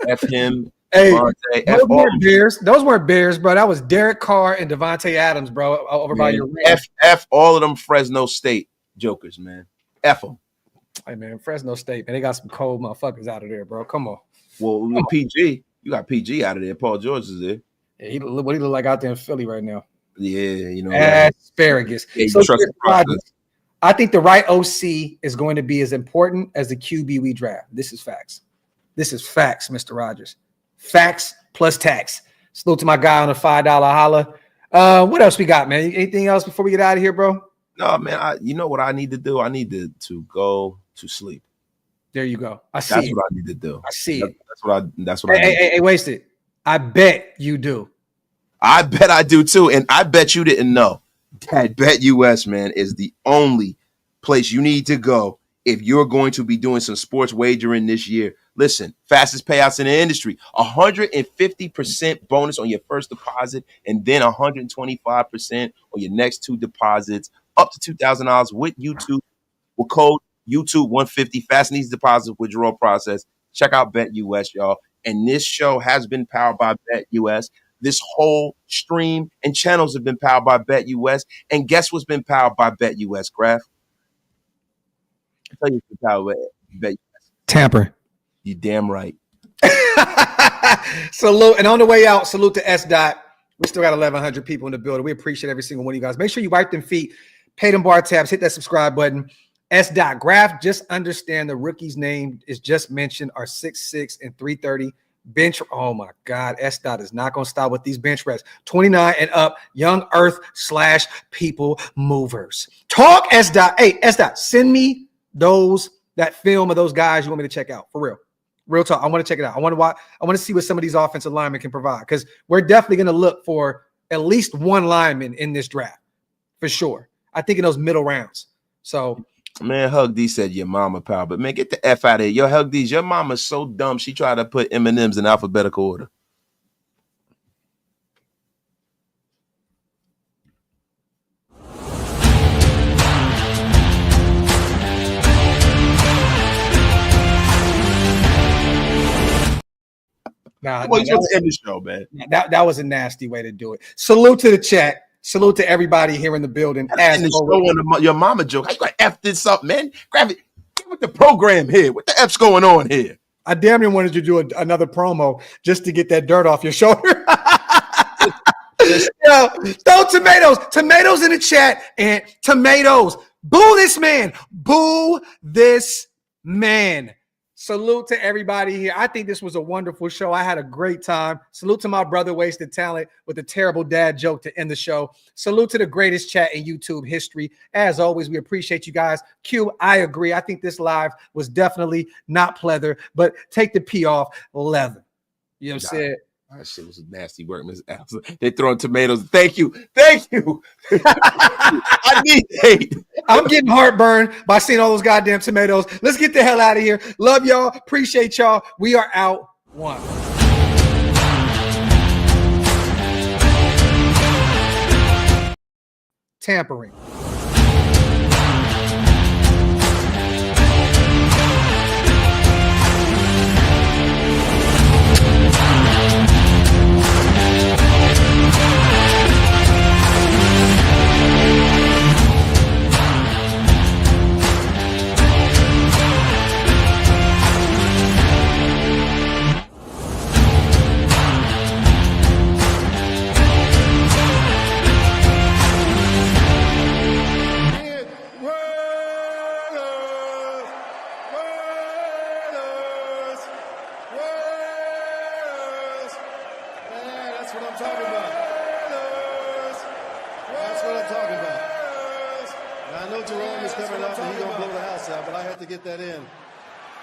F him. Hey, those weren't Bears, bro. That was Derek Carr and Devontae Adams, bro, over by your ranch. F all of them Fresno State jokers, man. F them. Hey, man, Fresno State, man, they got some cold motherfuckers out of there, bro. Come on. Well, PG. You got PG out of there. Paul George is there. Yeah, what he look like out there in Philly right now? Yeah, Asparagus. Yeah, So trust the process. I think the right OC is going to be as important as the QB we draft. This is facts. This is facts, Mr. Rogers. Facts plus tax. Salute to my guy on the $5 holla. What else we got, man? Anything else before we get out of here, bro? No, man. You know what I need to do? I need to go to sleep. There you go. That's what I need to do. I see it. That's what I need. Hey, wasted. I bet you do. I bet I do too. And I bet you didn't know that BetUS, man, is the only place you need to go if you're going to be doing some sports wagering this year. Listen, fastest payouts in the industry, 150% bonus on your first deposit, and then 125% on your next 2 deposits, up to $2,000 with YouTube, with code YouTube150. Fasten these deposit withdrawal process. Check out BetUS, y'all. And this show has been powered by BetUS. This whole stream and channels have been powered by BetUS. And guess what's been powered by BetUS, Graphk? I'll tell you what's been powered by BetUS. Tampering. You damn right. Salute. And on the way out, salute to S. Dot. We still got 1,100 people in the building. We appreciate every single one of you guys. Make sure you wipe them feet, pay them bar tabs, hit that subscribe button. S. Dot. Graphk, just understand the rookie's name is just mentioned, are 6'6" and 330. Bench. Oh my God. S. Dot is not going to stop with these bench reps. 29 and up, young earth / people movers. Talk S. Dot. Hey, S. Dot, send me that film of those guys you want me to check out. For real. Real talk. I want to check it out. I want to see what some of these offensive linemen can provide, because we're definitely going to look for at least one lineman in this draft for sure. I think in those middle rounds. So, man, Hug D said your mama power, but man, get the F out of here. Yo, Hug D's, your mama's so dumb. She tried to put M&Ms in alphabetical order. Nah, Well, you end the show, man. That was a nasty way to do it. Salute to the chat. Salute to everybody here in the building. And the show on your mama joke. How you gonna F this up, man? Grab it. Get with the program here. What the F's going on here? I damn near wanted you to do another promo just to get that dirt off your shoulder. Yo, throw tomatoes in the chat, and tomatoes. Boo this man. Boo this man. Salute to everybody here. I think this was a wonderful show. I had a great time. Salute to my brother Wasted Talent with a terrible dad joke to end the show. Salute to the greatest chat in YouTube history. As always, we appreciate you guys. Q, I agree. I think this live was definitely not pleather, but take the P off, leather. You know what I'm saying? That shit was a nasty work, Miss Allison. They throwing tomatoes. Thank you. I need hate. I'm getting heartburn by seeing all those goddamn tomatoes. Let's get the hell out of here. Love y'all. Appreciate y'all. We are out. One. Tampering. Jerome is coming up and he's going to blow the house out, but I had to get that in.